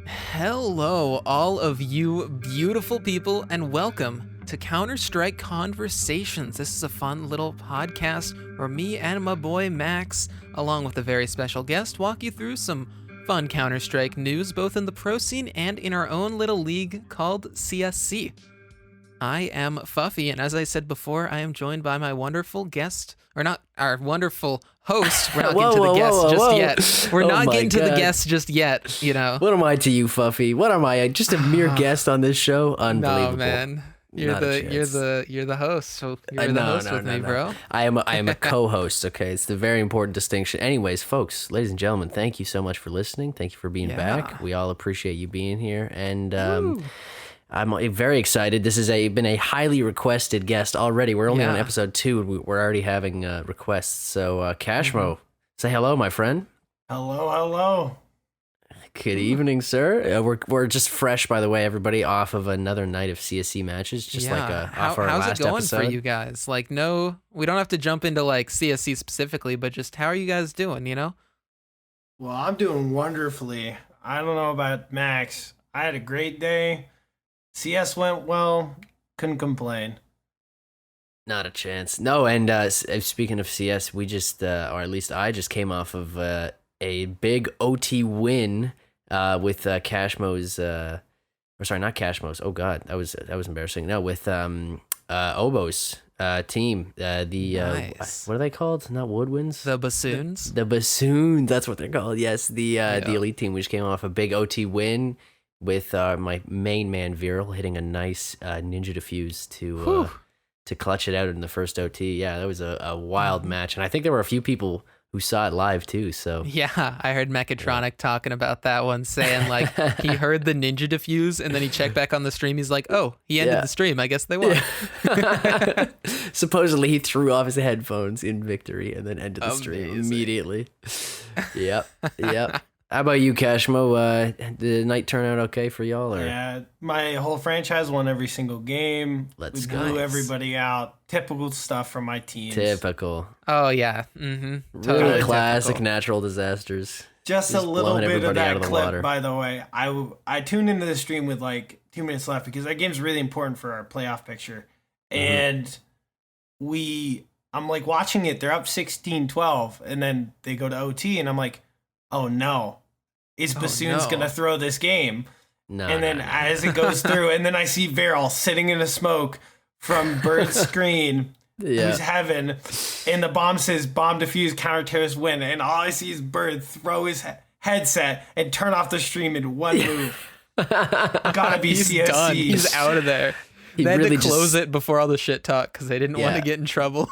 Hello, all of you beautiful people, and welcome to Counter-Strike Conversations. This is a fun little podcast where me and my boy Max, along with a very special guest, walk you through some fun Counter-Strike news, both in the pro scene and in our own little league called CSC. I am Fuffy, and as I said before, I am joined by my wonderful guest, or not our wonderful host. We're not getting to the guest just yet. We're not getting to the guest just yet, you know. What am I to you, Fuffy? What am I? Just a mere guest on this show? Unbelievable. No, man. You're the host. So you're the host with me, bro. I am a co-host, okay? It's the very important distinction. Anyways, folks, ladies and gentlemen, thank you so much for listening. Thank you for being back. We all appreciate you being here, and I'm very excited. This has been a highly requested guest already. We're only on episode 2, and we're already having requests. So, Cashmo, say hello, my friend. Hello. Good evening, sir. We're just fresh, by the way, everybody, off of another night of CSC matches, just off our last episode. How's it going for you guys? Like, no, we don't have to jump into like CSC specifically, but just how are you guys doing? You know? Well, I'm doing wonderfully. I don't know about Max. I had a great day. CS went well. Couldn't complain. Not a chance. No, and speaking of CS, we just, or at least I just came off of a big OT win with Cashmo's, or sorry, not Cashmo's. Oh God, that was embarrassing. No, with Obo's team. Nice. What are they called? Not Woodwinds. The Bassoons. The Bassoons. That's what they're called. Yes, the elite team, which came off a big OT win with my main man Viral hitting a nice ninja defuse to clutch it out in the first OT. Yeah, that was a wild match, and I think there were a few people who saw it live too. So yeah, I heard Mechatronic talking about that one, saying like he heard the ninja defuse, and then he checked back on the stream. He's like, "Oh, he ended the stream. I guess they won." Yeah. Supposedly, he threw off his headphones in victory and then ended the stream immediately. Yep. How about you, Cashmo? Did the night turn out okay for y'all? Or? Yeah, my whole franchise won every single game. We blew everybody out. Typical stuff from my teams. Typical. Oh, yeah. Mm-hmm. Really classic typical. Natural disasters. Just a little bit of that clip, by the way. I tuned into the stream with like 2 minutes left because that game's really important for our playoff picture. And I'm like watching it. They're up 16-12, and then they go to OT, and I'm like, oh no, is Bassoon's going to throw this game? And then as it goes through, and then I see Viral sitting in the smoke from Bird's screen, who's heaven, and the bomb says bomb defuse, counter terrorist win, and all I see is Bird throw his headset and turn off the stream in one move. Gotta be He's CSC. done. He's out of there. They had to close it before all the shit talk because they didn't want to get in trouble.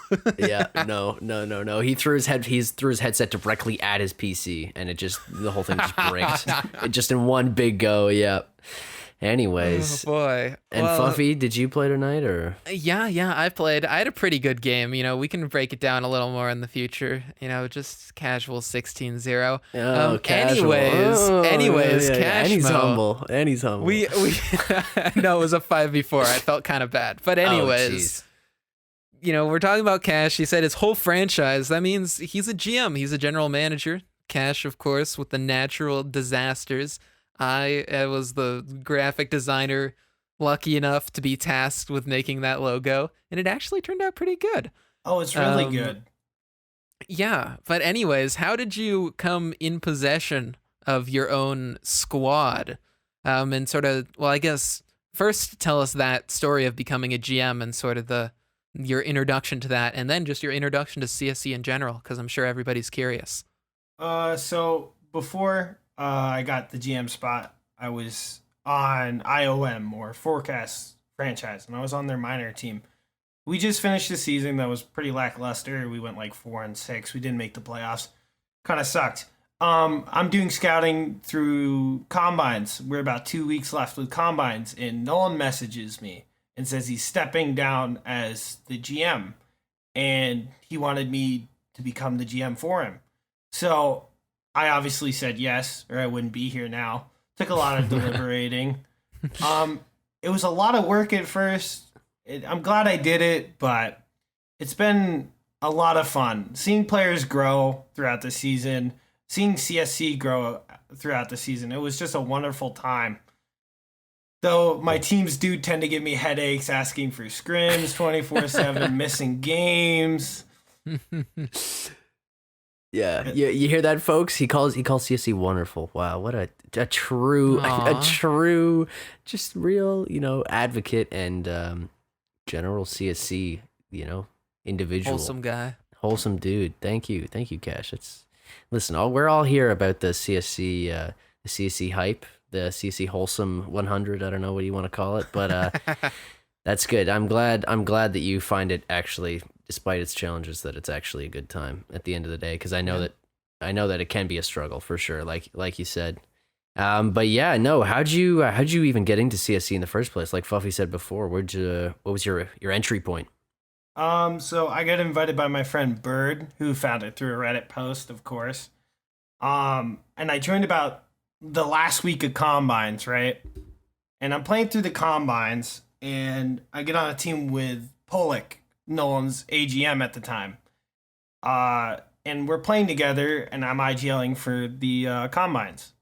No. He threw his headset directly at his PC, and the whole thing just bricked. Just in one big go. Yeah. Anyways, oh boy. And Fuffy, did you play tonight or? Yeah, I played. I had a pretty good game. You know, we can break it down a little more in the future. You know, just casual 16-0. Oh, casual. Anyways, Cashmo. And he's humble. We no, it was a 5v4. I felt kind of bad, but anyways. You know, we're talking about Cash. He said his whole franchise. That means he's a GM. He's a general manager. Cash, of course, with the natural disasters. I was the graphic designer, lucky enough to be tasked with making that logo, and it actually turned out pretty good. Oh, it's really good. Yeah, but anyways, how did you come in possession of your own squad? And sort of, well, I guess first tell us that story of becoming a GM and sort of your introduction to that, and then just your introduction to CSC in general, because I'm sure everybody's curious. So before I got the GM spot, I was on IOM, or Forecast franchise, and I was on their minor team. We just finished the season that was pretty lackluster. We went like 4-6. We didn't make the playoffs. Kind of sucked. I'm doing scouting through combines. We're about 2 weeks left with combines, and Nolan messages me and says he's stepping down as the GM, and he wanted me to become the GM for him. So I obviously said yes, or I wouldn't be here now. Took a lot of deliberating. It was a lot of work at first. I'm glad I did it, but it's been a lot of fun. Seeing players grow throughout the season, seeing CSC grow throughout the season. It was just a wonderful time. Though my teams do tend to give me headaches asking for scrims 24/7, missing games. Yeah, you hear that, folks? He calls CSC wonderful. Wow, what a true, just real, advocate and general CSC, individual. Wholesome dude. Thank you, Cash. Listen, we're all here about the CSC hype, the CSC wholesome 100. I don't know what you want to call it, but that's good. I'm glad that you find it actually, despite its challenges, that it's actually a good time at the end of the day. Because I know that it can be a struggle for sure, like you said. But yeah, no. How'd you even get into CSC in the first place? Like Fuffy said before, what was your entry point? So I got invited by my friend Bird, who found it through a Reddit post, of course. And I joined about the last week of combines, right? And I'm playing through the combines, and I get on a team with Pollock, Nolan's AGM at the time. And we're playing together, and I'm IGLing for the combines.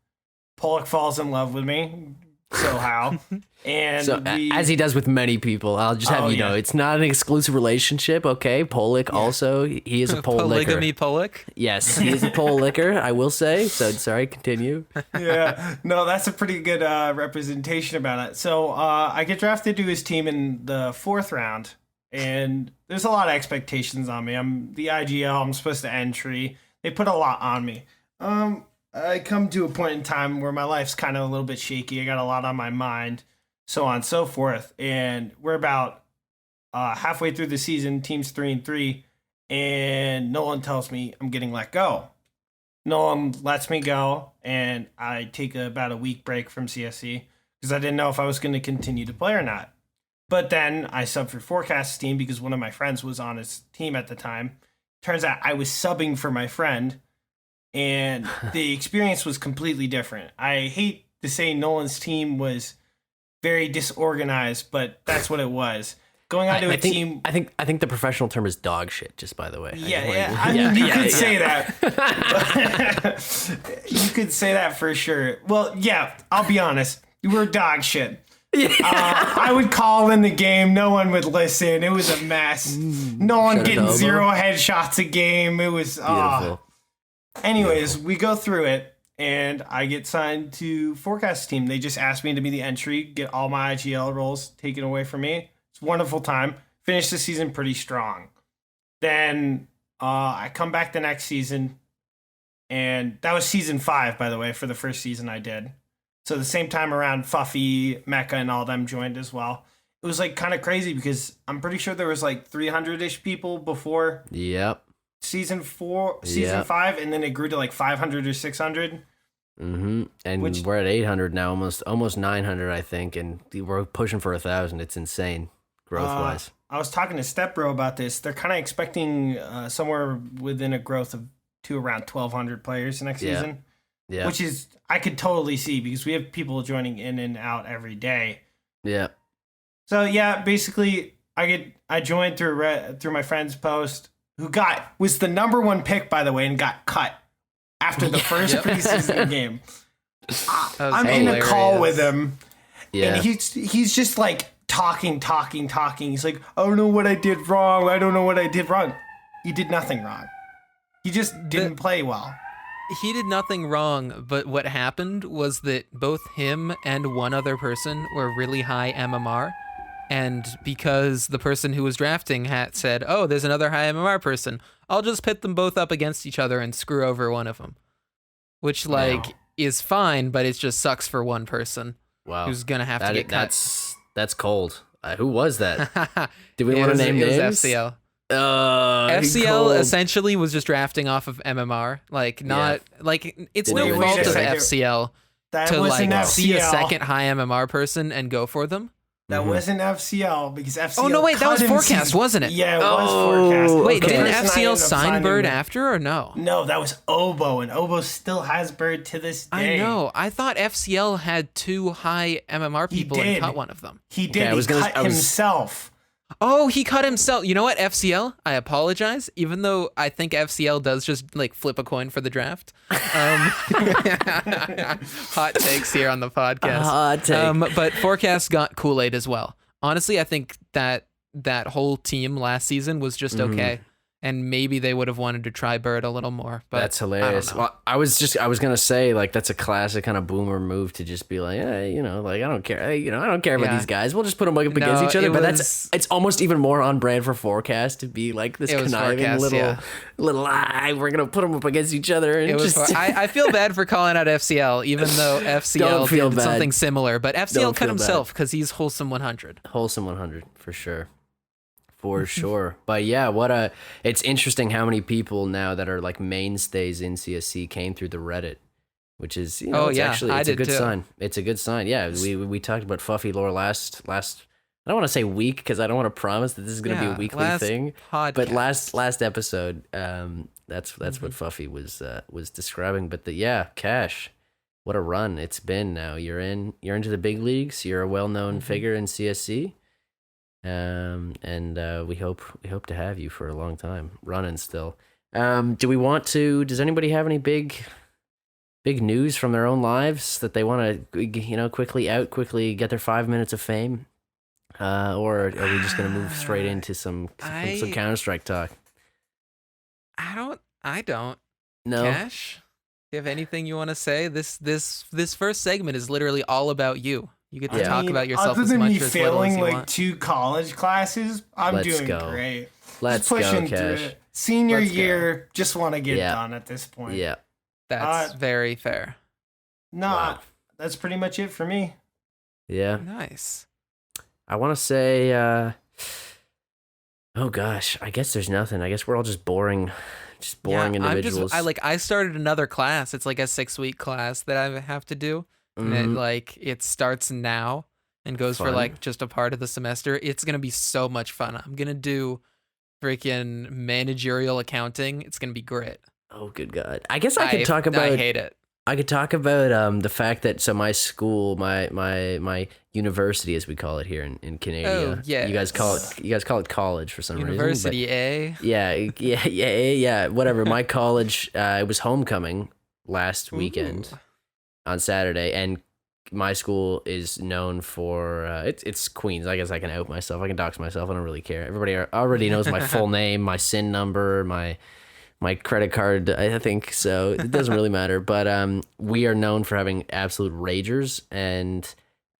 Pollock falls in love with me. So how? And as he does with many people, I'll just have know, it's not an exclusive relationship, okay? Pollock also, he is a pole licker. Polygamy Pollock? Yes, he is a pole licker, I will say. So, sorry, continue. Yeah, no, that's a pretty good representation about it. So I get drafted to his team in the 4th round, and there's a lot of expectations on me. I'm the IGL, I'm supposed to entry. They put a lot on me. I come to a point in time where my life's kind of a little bit shaky. I got a lot on my mind, so on and so forth. And we're about halfway through the season, team's 3-3, and Nolan tells me I'm getting let go. Nolan lets me go, and I take about a week break from CSC because I didn't know if I was going to continue to play or not. But then I subbed for Forecast's team because one of my friends was on his team at the time. Turns out I was subbing for my friend, and the experience was completely different. I hate to say Nolan's team was very disorganized, but that's what it was. Going on to a team. I think the professional term is dog shit, just by the way. You could say that. You could say that for sure. Well, yeah, I'll be honest. We were dog shit. I would call in the game. No one would listen. It was a mess. No one getting 0 headshots a game. It was beautiful. Anyways, we go through it, and I get signed to Forecast team. They just asked me to be the entry, get all my IGL roles taken away from me. It's a wonderful time. Finished the season pretty strong. Then I come back the next season, and that was season 5, by the way, for the first season I did. So the same time around, Fuffy, Mecca, and all them joined as well. It was like kind of crazy because I'm pretty sure there was like 300-ish people before. Yep. Season 5, and then it grew to like 500 or 600. Mm-hmm. And we're at 800 now, almost 900, I think, and we're pushing for 1,000. It's insane, growth-wise. I was talking to Stepbro about this. They're kind of expecting somewhere within a growth to around 1,200 players next season. Yeah, which is I could totally see because we have people joining in and out every day. Yeah. So yeah, basically, I joined through my friend's post. Who was the number 1 pick, by the way, and got cut after the first preseason game. I'm in a call with him, and he's just like talking. He's like, I don't know what I did wrong. He did nothing wrong. He just didn't play well. He did nothing wrong, but what happened was that both him and one other person were really high MMR. And because the person who was drafting had said, oh, there's another high MMR person, I'll just pit them both up against each other and screw over one of them. Which, is fine, but it just sucks for one person. Wow. Who's going to have to get cut. That's cold. Who was that? Did we want to name names? It was FCL. FCL essentially was just drafting off of MMR. It's no fault of FCL to see a second high MMR person and go for them. That wasn't FCL because FCL. Oh no, wait, that was Forecast, wasn't it? Yeah, it was Forecast. Wait, didn't FCL sign Bird after or no? No, that was Obo, and Obo still has Bird to this day. I know. I thought FCL had 2 high MMR people and cut one of them. He did. He cut himself. Oh, he cut himself. You know what, FCL? I apologize. Even though I think FCL does just like flip a coin for the draft. Hot takes here on the podcast. Hot take. But Forecast got Kool-Aid as well. Honestly, I think that whole team last season was just okay. And maybe they would have wanted to try Bird a little more. But that's hilarious. Well, I was gonna say, like, that's a classic kind of boomer move to just be like, hey, like, I don't care. Hey, I don't care about these guys. We'll just put them up against each other. But it's almost even more on brand for Forecast to be like this conniving little we're gonna put them up against each other. And I feel bad for calling out FCL, even though FCL did something similar. But FCL cut himself because he's wholesome 100. Wholesome 100 for sure. For sure. But yeah, it's interesting how many people now that are like mainstays in CSC came through the Reddit, which is, it's a good sign. It's a good sign. Yeah, we talked about Fuffy lore last I don't want to say week because I don't want to promise that this is going to be a weekly thing. Podcast. But last episode, that's what Fuffy was describing. But Cash, what a run it's been now. You're into the big leagues. You're a well-known figure in CSC. And we hope to have you for a long time running still. Does anybody have any big news from their own lives that they want to quickly get their 5 minutes of fame, or are we just going to move straight into some Counter-Strike talk? I don't. No. Cash, do you have anything you want to say? This first segment is literally all about you. You get to talk about yourself as much or as little as you want. Other than me failing like 2 college classes, I'm doing great. Let's go, Cash. Through it. Senior year, just want to get done at this point. Yeah. That's very fair. That's pretty much it for me. Yeah. Nice. I want to say, oh gosh, I guess there's nothing. I guess we're all just boring individuals. I started another class. It's like a 6-week class that I have to do. And it starts now and goes for like just a part of the semester. It's going to be so much fun. I'm going to do freaking managerial accounting. It's going to be great. Oh, good God. I guess I could talk about... I hate it. I could talk about the fact that my school, my university, as we call it here in Canada. Oh, yeah. You guys call it college for some University, reason. Yeah. Whatever. My college, it was homecoming last weekend. On Saturday, and my school is known for it's Queens. I guess I can out myself. I can dox myself. I don't really care. Everybody already knows my full name, my SIN number, my credit card. I think so. It doesn't really matter. But we are known for having absolute ragers, and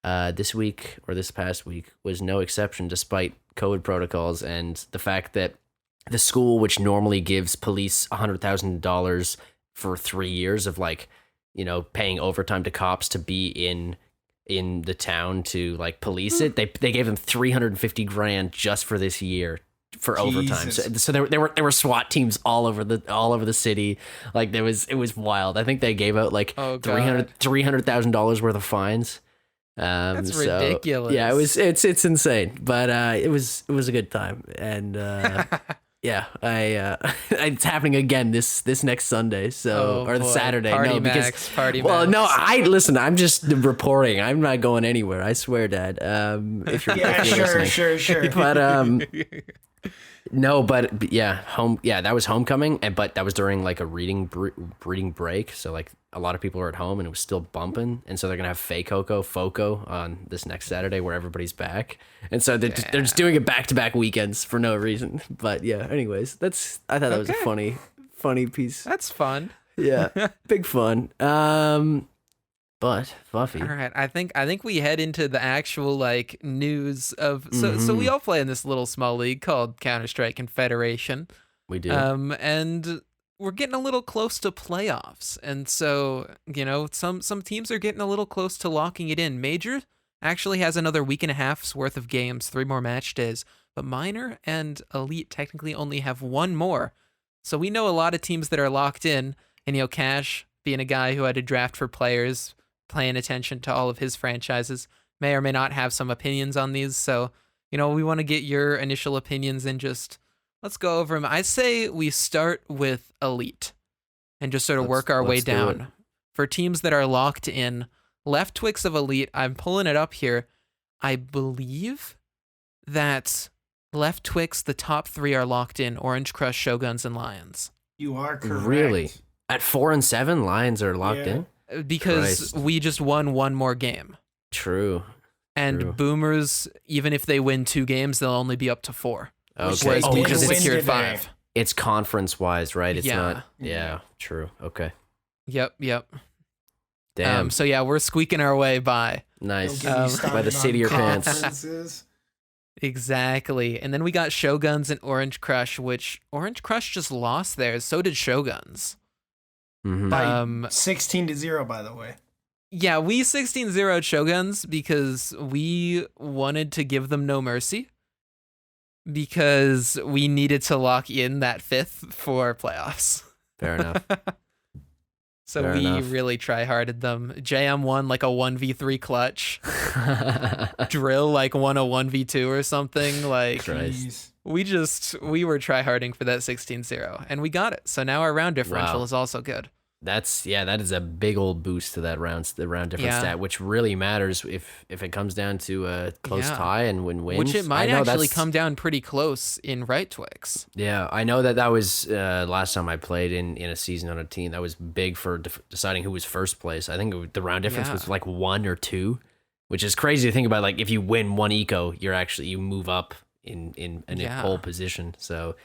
this past week was no exception, despite COVID protocols and the fact that the school, which normally gives police $100,000 for 3 years of like, paying overtime to cops to be in the town to like police it. They gave them $350,000 just for this year for overtime. So there were SWAT teams all over the city. Like it was wild. I think they gave out like $300,000 worth of fines. That's ridiculous. Yeah, it's insane. But it was a good time, and yeah, it's happening again this next Sunday. So or the Saturday. Party Max. Listen. I'm just reporting. I'm not going anywhere. I swear, Dad. If you're sure. But no, but yeah, that was homecoming, but that was during like a reading break. So like a lot of people were at home and it was still bumping, and so they're gonna have FOCO on this next Saturday where everybody's back, and so they're just doing it back-to-back weekends for no reason. But yeah, anyways, I thought that was a funny piece. That's fun. Yeah, big fun. But Fluffy. All right, I think we head into the actual like news of so we all play in this little small league called Counter-Strike Confederation. We do. And we're getting a little close to playoffs, and so some teams are getting a little close to locking it in. Major actually has another week and a half's worth of games, 3 more match days, but Minor and Elite technically only have 1 more. So we know a lot of teams that are locked in, and Cash, being a guy who had to draft for players, paying attention to all of his franchises, may or may not have some opinions on these. So, we want to get your initial opinions and just let's go over them. I say we start with Elite and just sort of work our way down. For teams that are locked in, left Twix of Elite, I'm pulling it up here. I believe that Left Twix, the top 3 are locked in: Orange Crush, Shoguns, and Lions. You are correct. Really? At 4 and 7, Lions are locked in? Because Christ. we just won one more game. True. And Boomers, even if they win 2 games, they'll only be up to 4. Okay. Whereas we just win secured today. 5. It's conference-wise, right? It's Yeah. not... Yeah, true. Okay. Yep. Damn. So yeah, we're squeaking our way by. Nice. Don't get me started By the seat of your on pants. conferences. Exactly. And then we got Shoguns and Orange Crush, which Orange Crush just lost theirs. So did Shoguns. Mhm. By Um, 16-0, by the way. Yeah, we 16-0'd Shoguns because we wanted to give them no mercy because we needed to lock in that 5th for playoffs. Fair enough. So Fair we enough. really try-harded them. JM won like a 1v3 clutch. Drill like won a 1v2 or something. Like, Christ. Jeez. we were try-harding for that 16-0, and we got it. So now our round differential Wow. is also good. That is a big old boost to the round difference Yeah. stat, which really matters if it comes down to a close Yeah. tie and wins. Which it might I know actually that's- come down pretty close in Right Twix. Yeah, I know that was last time I played in a season on a team. That was big for deciding who was first place. I think the round difference Yeah. was like 1 or 2, which is crazy to think about. Like if you win 1 eco, you move up in a Yeah. pole position. So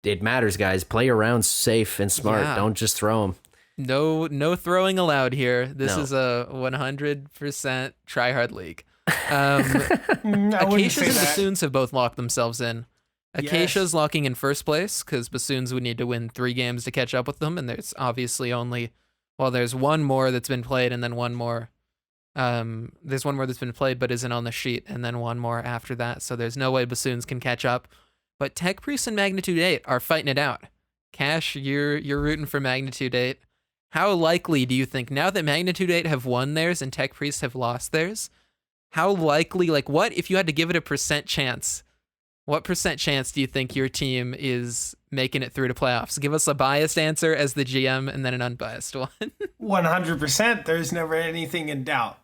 it matters, guys. Play your rounds safe and smart. Yeah. Don't just throw them. No throwing allowed here. This No. is a 100% try-hard league. I wouldn't Acacias say and that. Bassoons have both locked themselves in. Acacia's Yes. locking in first place because Bassoons would need to win 3 games to catch up with them, and there's obviously only, there's one more that's been played, and then one more. There's one more that's been played but isn't on the sheet, and then one more after that. So there's no way Bassoons can catch up. But Tech Priest and Magnitude 8 are fighting it out. Cash, you're rooting for Magnitude 8. How likely do you think, now that Magnitude 8 have won theirs and Tech Priest have lost theirs, how likely, what if you had to give it a percent chance? What percent chance do you think your team is making it through to playoffs? Give us a biased answer as the GM and then an unbiased one. 100%. There's never anything in doubt.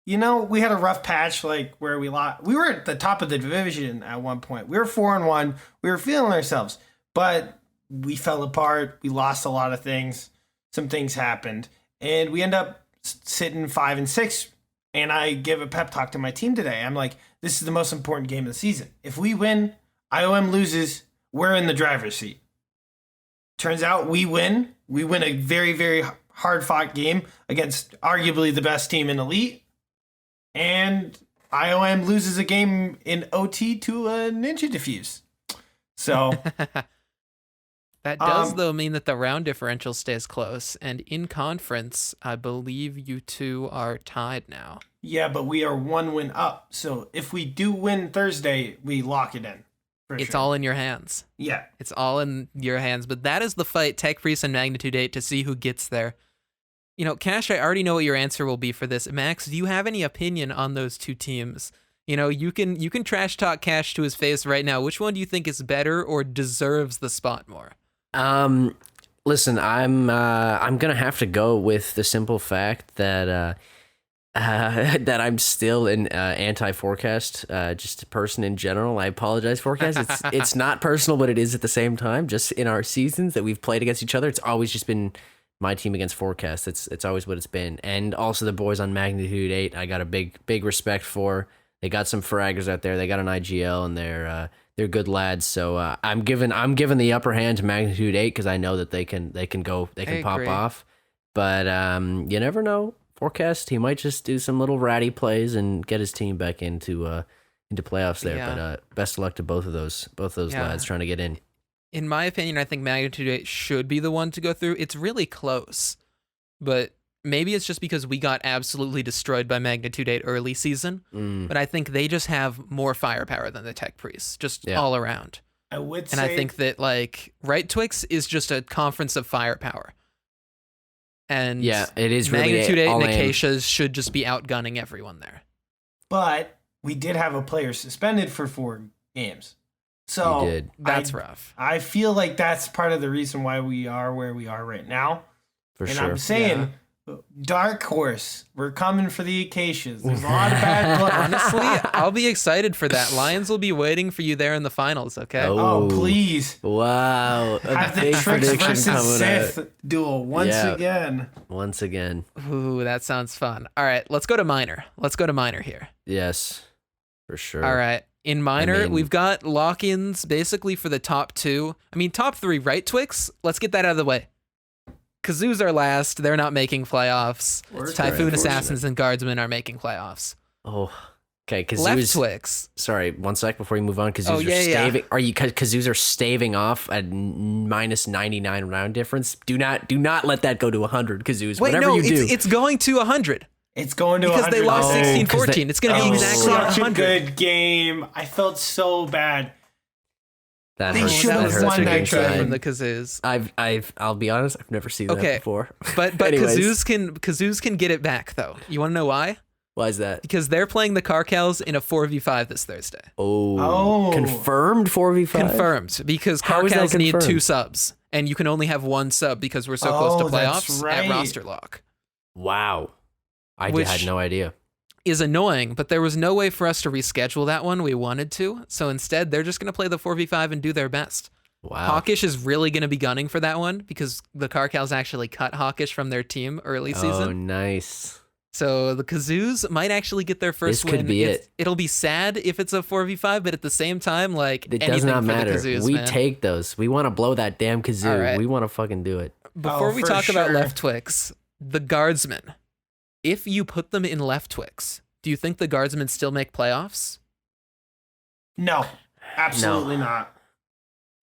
You know, we had a rough patch where we lost. We were at the top of the division at one point. We were 4-1. We were feeling ourselves, but we fell apart. We lost a lot of things. Some things happened, and we end up sitting 5-6. And I give a pep talk to my team today. I'm like, this is the most important game of the season. If we win, IOM loses, we're in the driver's seat. Turns out we win. We win a very, very hard-fought game against arguably the best team in Elite. And IOM loses a game in OT to a Ninja Diffuse. So... That does, though, mean that the round differential stays close. And in conference, I believe you two are tied now. Yeah, but we are 1 win up. So if we do win Thursday, we lock it in. It's all in your hands. Yeah. It's all in your hands. But that is the fight, Tech Priest and Magnitude 8, to see who gets there. You know, Cash, I already know what your answer will be for this. Max, do you have any opinion on those two teams? You know, you can trash talk Cash to his face right now. Which one do you think is better or deserves the spot more? Listen, I'm gonna have to go with the simple fact that that I'm still an anti-forecast, just a person in general. I apologize, forecast. It's not personal, but it is at the same time. Just in our seasons that we've played against each other, it's always just been my team against forecast. It's always what it's been. And also the boys on Magnitude 8, I got a big respect for. They got some fraggers out there. They got an IGL, and they're good lads. So I'm giving the upper hand to Magnitude 8 because I know that they can pop agree. off. But you never know. Forecast, he might just do some little ratty plays and get his team back into playoffs there. Yeah. But best of luck to both of those Yeah. lads trying to get in. In my opinion, I think Magnitude 8 should be the one to go through. It's really close, but maybe it's just because we got absolutely destroyed by Magnitude 8 early season, but I think they just have more firepower than the Tech Priests, just all around. I would And say... I think that, Right Twix is just a conference of firepower. And Yeah, it is really Magnitude 8 all and in. Acacias should just be outgunning everyone there. But we did have a player suspended for 4 games. So We did. That's rough. I feel like that's part of the reason why we are where we are right now. For and sure. I'm saying Yeah. Dark horse. We're coming for the Acacias. There's a lot of bad blood. Honestly, I'll be excited for that. Lions will be waiting for you there in the finals, okay? Oh, please. Wow. Have the big Tricks prediction versus coming Sith out. duel once again. Once again. Ooh, that sounds fun. All right, let's go to minor. Let's go to minor here. Yes, for sure. All right. In minor, we've got lock-ins basically for the top 2. I mean, top 3, right, Twix? Let's get that out of the way. Kazoos are last. They're not making playoffs. Typhoon Assassins and Guardsmen are making playoffs. Oh, okay. Kazoos. Left Twix. Sorry, one sec before you move on. Kazoos are staving. Are you? Kazoos are staving off at minus 99 round difference. Do not let that go to 100. Kazoos. Wait, whatever no, you do, it's going to 100. It's going to because 100. They lost 16-14. It's going to be exactly such 100. a good game. I felt so bad. They should have won that game from the Kazoos. I'll be honest. I've never seen that before. But Kazoos can get it back though. You want to know why? Why is that? Because they're playing the Carcals in a 4v5 this Thursday. Oh, confirmed 4v5. Confirmed because Carcals need 2 subs, and you can only have 1 sub because we're so close to playoffs at roster lock. Wow, I had no idea. Is annoying, but there was no way for us to reschedule that one. We wanted to, so instead they're just going to play the 4v5 and do their best. Wow. Hawkish is really going to be gunning for that one because the Carcals actually cut Hawkish from their team early season. Oh, nice. So the Kazoos might actually get their first win. This could be it. It'll be sad if it's a 4v5, but at the same time, like, it does not matter. Kazoos, we man. Take those. We want to blow that damn kazoo. Right. We want to fucking do it. Before we talk about Left Twix, the Guardsmen, if you put them in Left Twix, do you think the Guardsmen still make playoffs? No, absolutely not.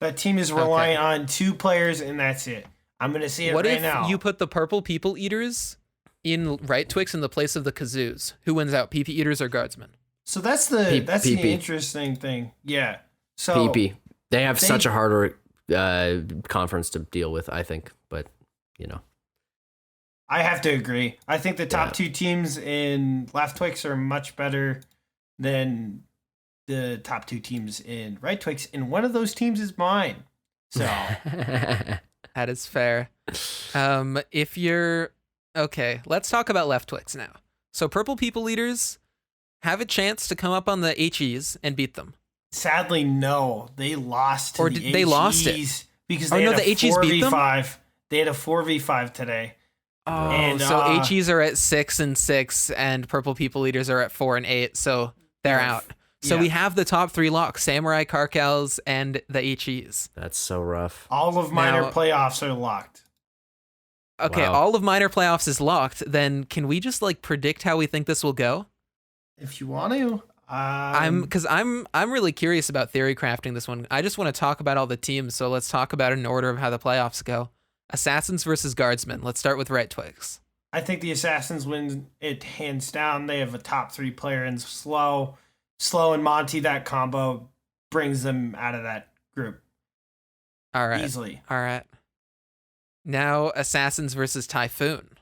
That team is relying on 2 players, and that's it. I'm going to see it right now. What if you put the Purple People Eaters in Right Twix in the place of the Kazoos? Who wins out, PP Eaters or Guardsmen? So that's the interesting thing. Yeah. So PP. They have such a harder conference to deal with, I think. But, you know. I have to agree. I think the top 2 teams in Left Twix are much better than the top 2 teams in Right Twix, and one of those teams is mine. So that is fair. If you're okay, let's talk about Left Twix now. So Purple People Leaders have a chance to come up on the HEs and beat them. Sadly, no. They lost to the HEs. They lost it because they had a the HEs beat them? 4v5. They had a 4v5 today. Oh, and, so HEs are at 6-6, and Purple People Leaders are at 4-8, so they're out. So we have the top 3 locks: Samurai, Carcals, and the HEs. That's so rough. All of minor playoffs are locked. Okay, all of minor playoffs is locked. Then can we just like predict how we think this will go? If you want to. I'm really curious about theory crafting this one. I just want to talk about all the teams, so let's talk about it in order of how the playoffs go. Assassins versus Guardsmen. Let's start with Right Twix. I think the Assassins win it hands down. They have a top 3 player in Slow and Monty. That combo brings them out of that group. All right. Easily. All right. Now Assassins versus Typhoon.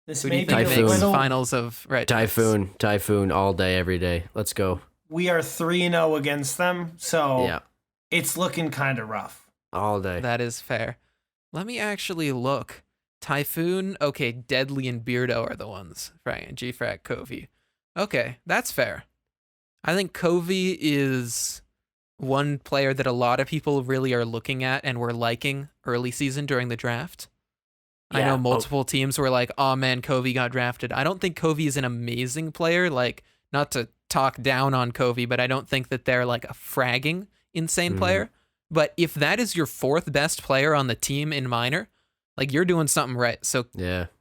This Who do you may think be makes finals of Right Twix? Typhoon all day, every day. Let's go. We are 3-0 against them, so it's looking kind of rough. All day. That is fair. Let me actually look. Typhoon, okay, Deadly and Beardo are the ones. Right, G-Frac, Covey. Okay, that's fair. I think Covey is one player that a lot of people really are looking at and were liking early season during the draft. Yeah. I know multiple teams were like, oh man, Covey got drafted. I don't think Covey is an amazing player. Like, not to talk down on Covey, but I don't think that they're like a fragging insane player. But if that is your 4th best player on the team in minor, like you're doing something right. So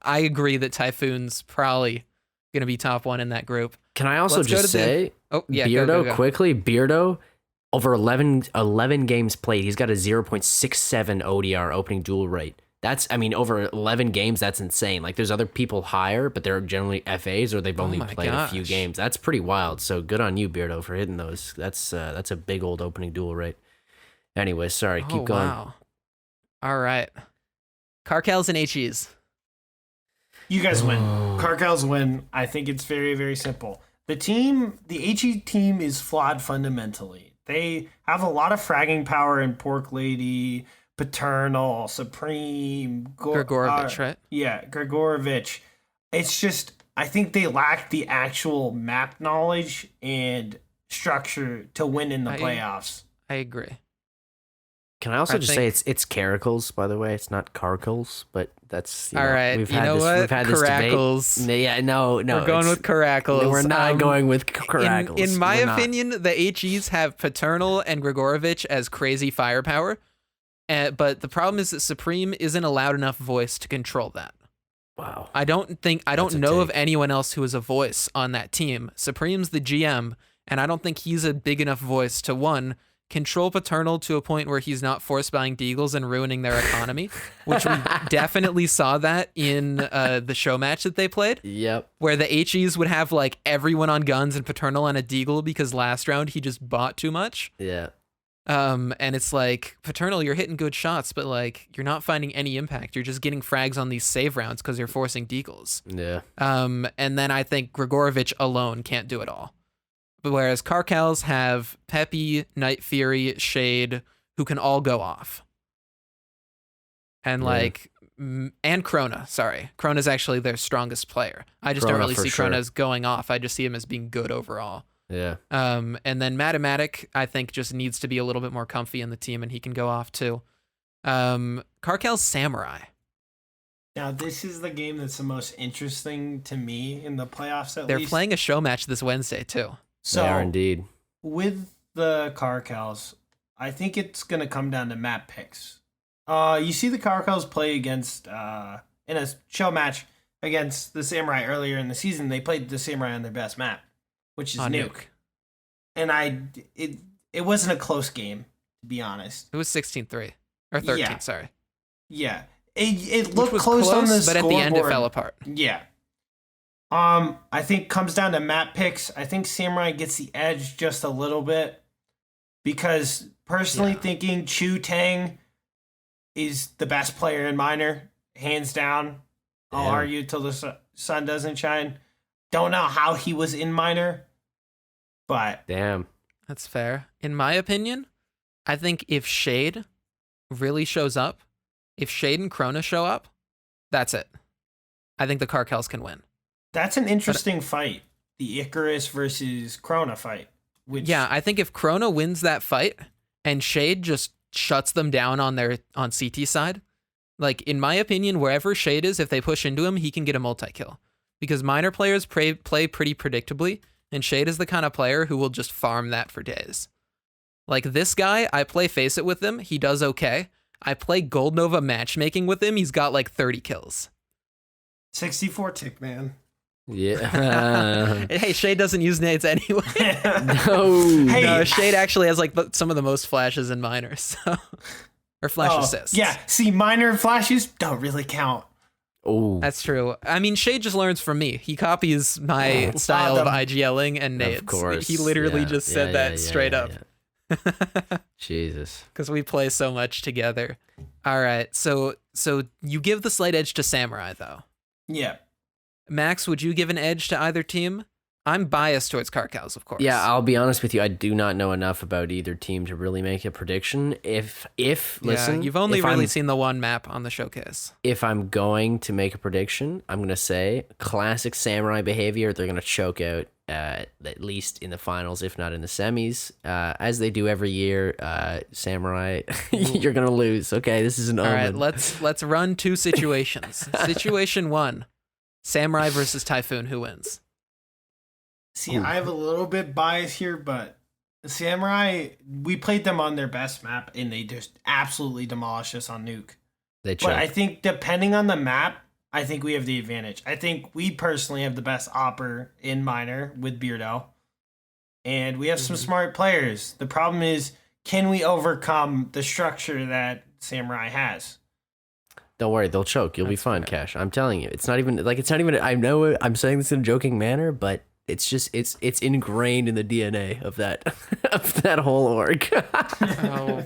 I agree that Typhoon's probably going to be top 1 in that group. Can I also just say, Beardo, go. quickly, Beardo, over 11 games played, he's got a 0.67 ODR opening duel rate. That's, I mean, over 11 games, that's insane. Like, there's other people higher, but they're generally FAs or they've only played a few games. That's pretty wild. So good on you, Beardo, for hitting those. That's a big old opening duel rate. Anyway, sorry, keep going. Wow. All right. Carcals and HEs. You guys win. Carcals win. I think it's very, very simple. The HE team is flawed fundamentally. They have a lot of fragging power in Pork Lady, Paternal, Supreme, Grigorovich, right? Yeah, Grigorovich. It's just, I think they lack the actual map knowledge and structure to win in the playoffs. I agree. Can I also say it's Caracals, by the way? It's not Caracals, but that's all right. We've had this Caracals. Debate. Yeah, no. We're going with Caracals. We're not going with Caracals. In my opinion, the HEs have Paternal and Grigorovich as crazy firepower, but the problem is that Supreme isn't allowed enough voice to control that. Wow. I don't know of anyone else who is a voice on that team. Supreme's the GM, and I don't think he's a big enough voice to, one, control Paternal to a point where he's not force buying Deagles and ruining their economy, which we definitely saw that in the show match that they played. Yep. Where the HEs would have like everyone on guns and Paternal on a Deagle because last round he just bought too much. Yeah. And it's like, Paternal, you're hitting good shots, but like you're not finding any impact. You're just getting frags on these save rounds because you're forcing Deagles. Yeah. And then I think Grigorovich alone can't do it all. But whereas Carcals have Peppy, Night Fury, Shade, who can all go off. And and Krona, sorry. Krona's actually their strongest player. I just don't really see Krona as going off. I just see him as being good overall. Yeah. And then Matematic, I think, just needs to be a little bit more comfy in the team, and he can go off too. Carcal's Samurai. Now, this is the game that's the most interesting to me in the playoffs, at least. They're playing a show match this Wednesday too. So, they are indeed. With the Carcals, I think it's going to come down to map picks. You see the Carcals play against, in a show match against the Samurai earlier in the season. They played the Samurai on their best map, which is Nuke. And it wasn't a close game, to be honest. It was 16-3. Or 13, sorry. Yeah. It looked close on the but at the end it fell apart. Yeah. I think comes down to map picks. I think Samurai gets the edge just a little bit because personally thinking Chu Tang is the best player in minor, hands down. I'll argue till the sun doesn't shine. Don't know how he was in minor, but damn, that's fair. In my opinion, I think if Shade really shows up, if Shade and Krona show up, that's it. I think the Carcals can win. That's an interesting fight. The Icarus versus Krona fight. Yeah, I think if Krona wins that fight and Shade just shuts them down on CT side, like in my opinion, wherever Shade is, if they push into him, he can get a multi-kill. Because minor players play pretty predictably, and Shade is the kind of player who will just farm that for days. Like this guy, I play Face It with him, he does okay. I play Gold Nova matchmaking with him, he's got like 30 kills. 64 tick, man. Yeah. Hey, Shade doesn't use nades anyway. No, Shade actually has like some of the most flashes in minor, so or flash assists. Yeah, see, minor flashes don't really count. Oh, that's true. I mean, Shade just learns from me. He copies my style of IGLing and nades. Of course. He literally just said that straight up. Jesus. Because we play so much together. All right, so you give the slight edge to Samurai though. Yeah. Max, would you give an edge to either team? I'm biased towards Carcals, of course. Yeah, I'll be honest with you. I do not know enough about either team to really make a prediction. Listen, you've only really seen the one map on the showcase. If I'm going to make a prediction, I'm going to say classic Samurai behavior. They're going to choke out at least in the finals, if not in the semis, as they do every year. Samurai, you're going to lose. Okay, this is an omen. All right, let's run two situations. Situation one, Samurai versus Typhoon. Who wins? See, I have a little bit bias here, but Samurai, we played them on their best map, and they just absolutely demolished us on Nuke. But I think depending on the map, I think we have the advantage. I think we personally have the best opper in minor with Beardo, and we have some smart players. The problem is, can we overcome the structure that Samurai has? Don't worry, they'll choke. You'll be fine, Cash. I'm telling you. It's not even. I know I'm saying this in a joking manner, but it's just it's ingrained in the DNA of that whole org.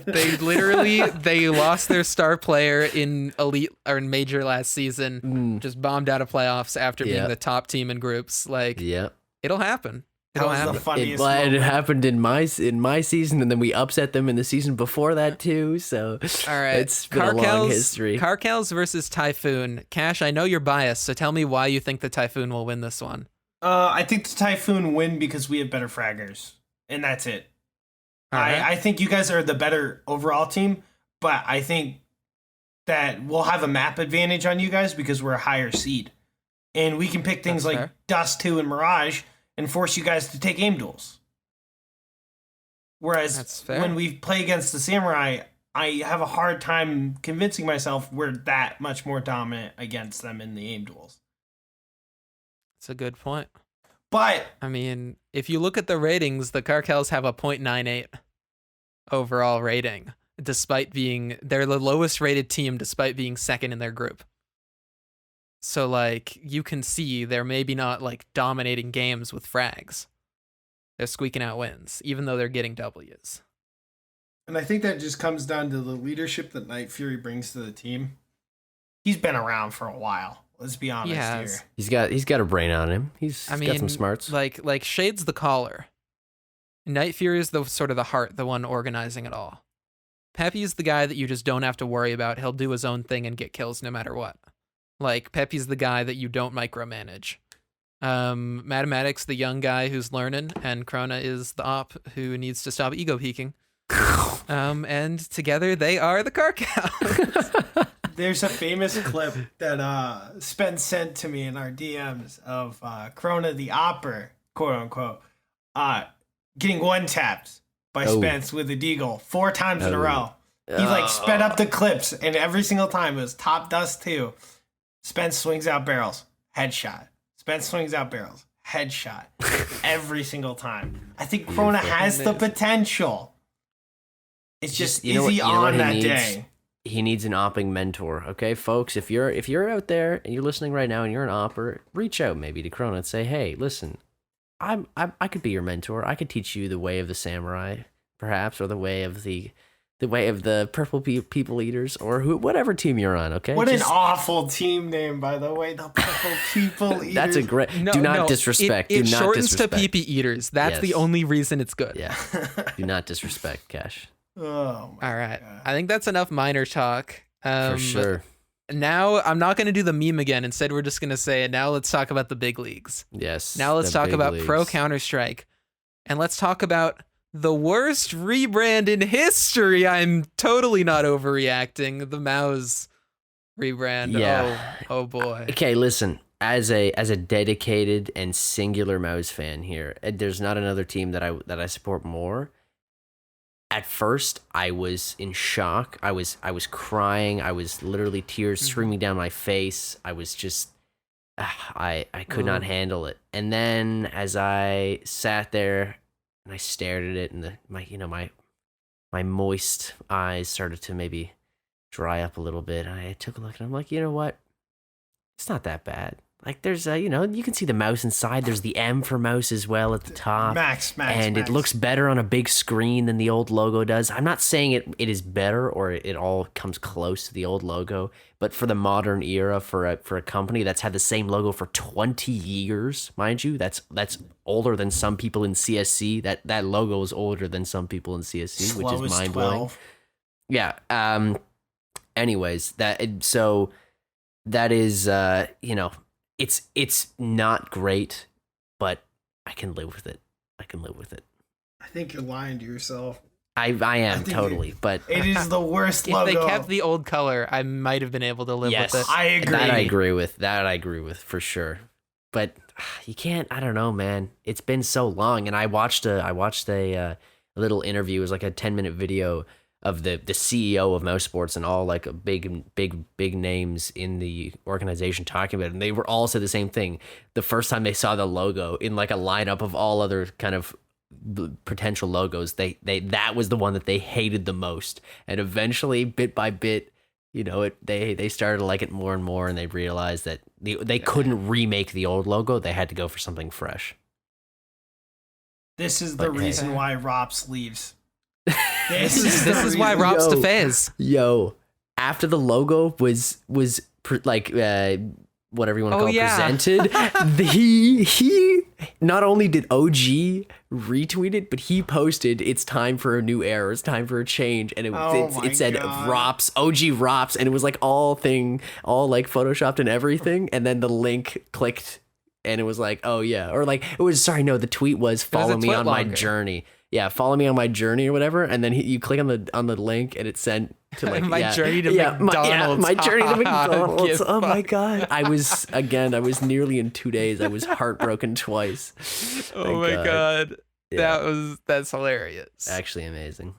They lost their star player in elite or in major last season. Just bombed out of playoffs after being the top team in groups. Like, it'll happen. That was the happen. funniest It moment. happened in my season, and then we upset them in the season before that too. So All right, it's been a long history. Carkels versus Typhoon. Cash, I know you're biased, so tell me why you think the Typhoon will win this one. I think the Typhoon win because we have better fraggers, and that's it. All right. I think you guys are the better overall team, but I think that we'll have a map advantage on you guys because we're a higher seed. And we can pick things That's like fair. Dust 2 and Mirage and force you guys to take aim duels. Whereas That's fair. when we play against the Samurai, I have a hard time convincing myself we're that much more dominant against them in the aim duels. That's a good point. But I mean, if you look at the ratings, the Carkels have a .98 overall rating, despite they're the lowest rated team despite being second in their group. So, like, you can see they're maybe not, like, dominating games with frags. They're squeaking out wins, even though they're getting W's. And I think that just comes down to the leadership that Night Fury brings to the team. He's been around for a while. Let's be honest has. here. He's got a brain on him. He's got some smarts. Like Shade's the caller. Night Fury is the sort of the heart, the one organizing it all. Pepe's the guy that you just don't have to worry about. He'll do his own thing and get kills no matter what. Like, Pepe's the guy that you don't micromanage. Mathematics, the young guy who's learning, and Krona is the op who needs to stop ego peeking. And together they are the Carkels. There's a famous clip that Spence sent to me in our DMs of Krona the Opper, quote unquote, getting one tapped by Spence with a deagle 4 times in a row. He like sped up the clips, and every single time it was top Dust 2. Spence swings out barrels, headshot. Spence swings out barrels, headshot. Every single time. I think Krona has the potential. It's just is he on that day? He needs an opping mentor. Okay, folks, if you're out there and you're listening right now and you're an opper, reach out maybe to Krona and say, hey, listen, I could be your mentor. I could teach you the way of the samurai, perhaps, or the way of the purple people eaters, or whatever team you're on. Okay, What an awful team name, by the way. The purple people eaters. That's a great. Do not disrespect. It do not shortens disrespect. to PP eaters. That's the Yes. only reason it's good. Yeah. Do not disrespect, Cash. Oh my All right. God. I think that's enough minor talk. For sure. Now, I'm not going to do the meme again. Instead, we're just going to say, now let's talk about the big leagues. Yes. Now let's the talk big about leagues. Pro Counter-Strike. And let's talk about the worst rebrand in history. I'm totally not overreacting. The Mouse rebrand. Yeah. Oh boy. Okay, listen. As a dedicated and singular Mouse fan here, there's not another team that I support more. At first, I was in shock. I was crying. I was literally tears streaming down my face. I was just, I could not handle it. And then as I sat there and I stared at it, and my moist eyes started to maybe dry up a little bit. I took a look and I'm like, you know what? It's not that bad. Like there's you can see the mouse inside. There's the M for mouse as well at the top. Max. And it looks better on a big screen than the old logo does. I'm not saying it is better or it all comes close to the old logo, but for the modern era, for a company that's had the same logo for 20 years, mind you, that's older than some people in CSC. That logo is older than some people in CSC, which is mind blowing. Yeah. Anyways, that is it's not great, but I can live with it. I think you're lying to yourself. I am totally, but It is the worst If logo. they kept the old color, I might have been able to live yes, with it. I agree. That I agree with for sure. But you can't. I don't know, man. It's been so long, and I watched a little interview. It was like a 10-minute video of the CEO of Mouse Sports and all like big names in the organization talking about it, and they were all said the same thing. The first time they saw the logo in like a lineup of all other kind of potential logos, that was the one that they hated the most, and eventually, bit by bit, they started to like it more and more, and they realized that they couldn't remake the old logo. They had to go for something fresh. This is the reason why Rops leaves. This is why Rob's to phase. Yo, after the logo was whatever you want to call it, presented, he not only did OG retweet it, but he posted, "It's time for a new era. It's time for a change." And it said Rops, OG Rops. And it was like all like photoshopped and everything. And then the link clicked and it was like, oh yeah. Or like, the tweet was follow me on my journey. Yeah, follow me on my journey or whatever, and then you click on the link, and it's sent to like my journey to McDonald's. My journey to McDonald's. Oh my god, I was nearly in 2 days. I was heartbroken twice. Oh my god, yeah. That's hilarious. Actually amazing.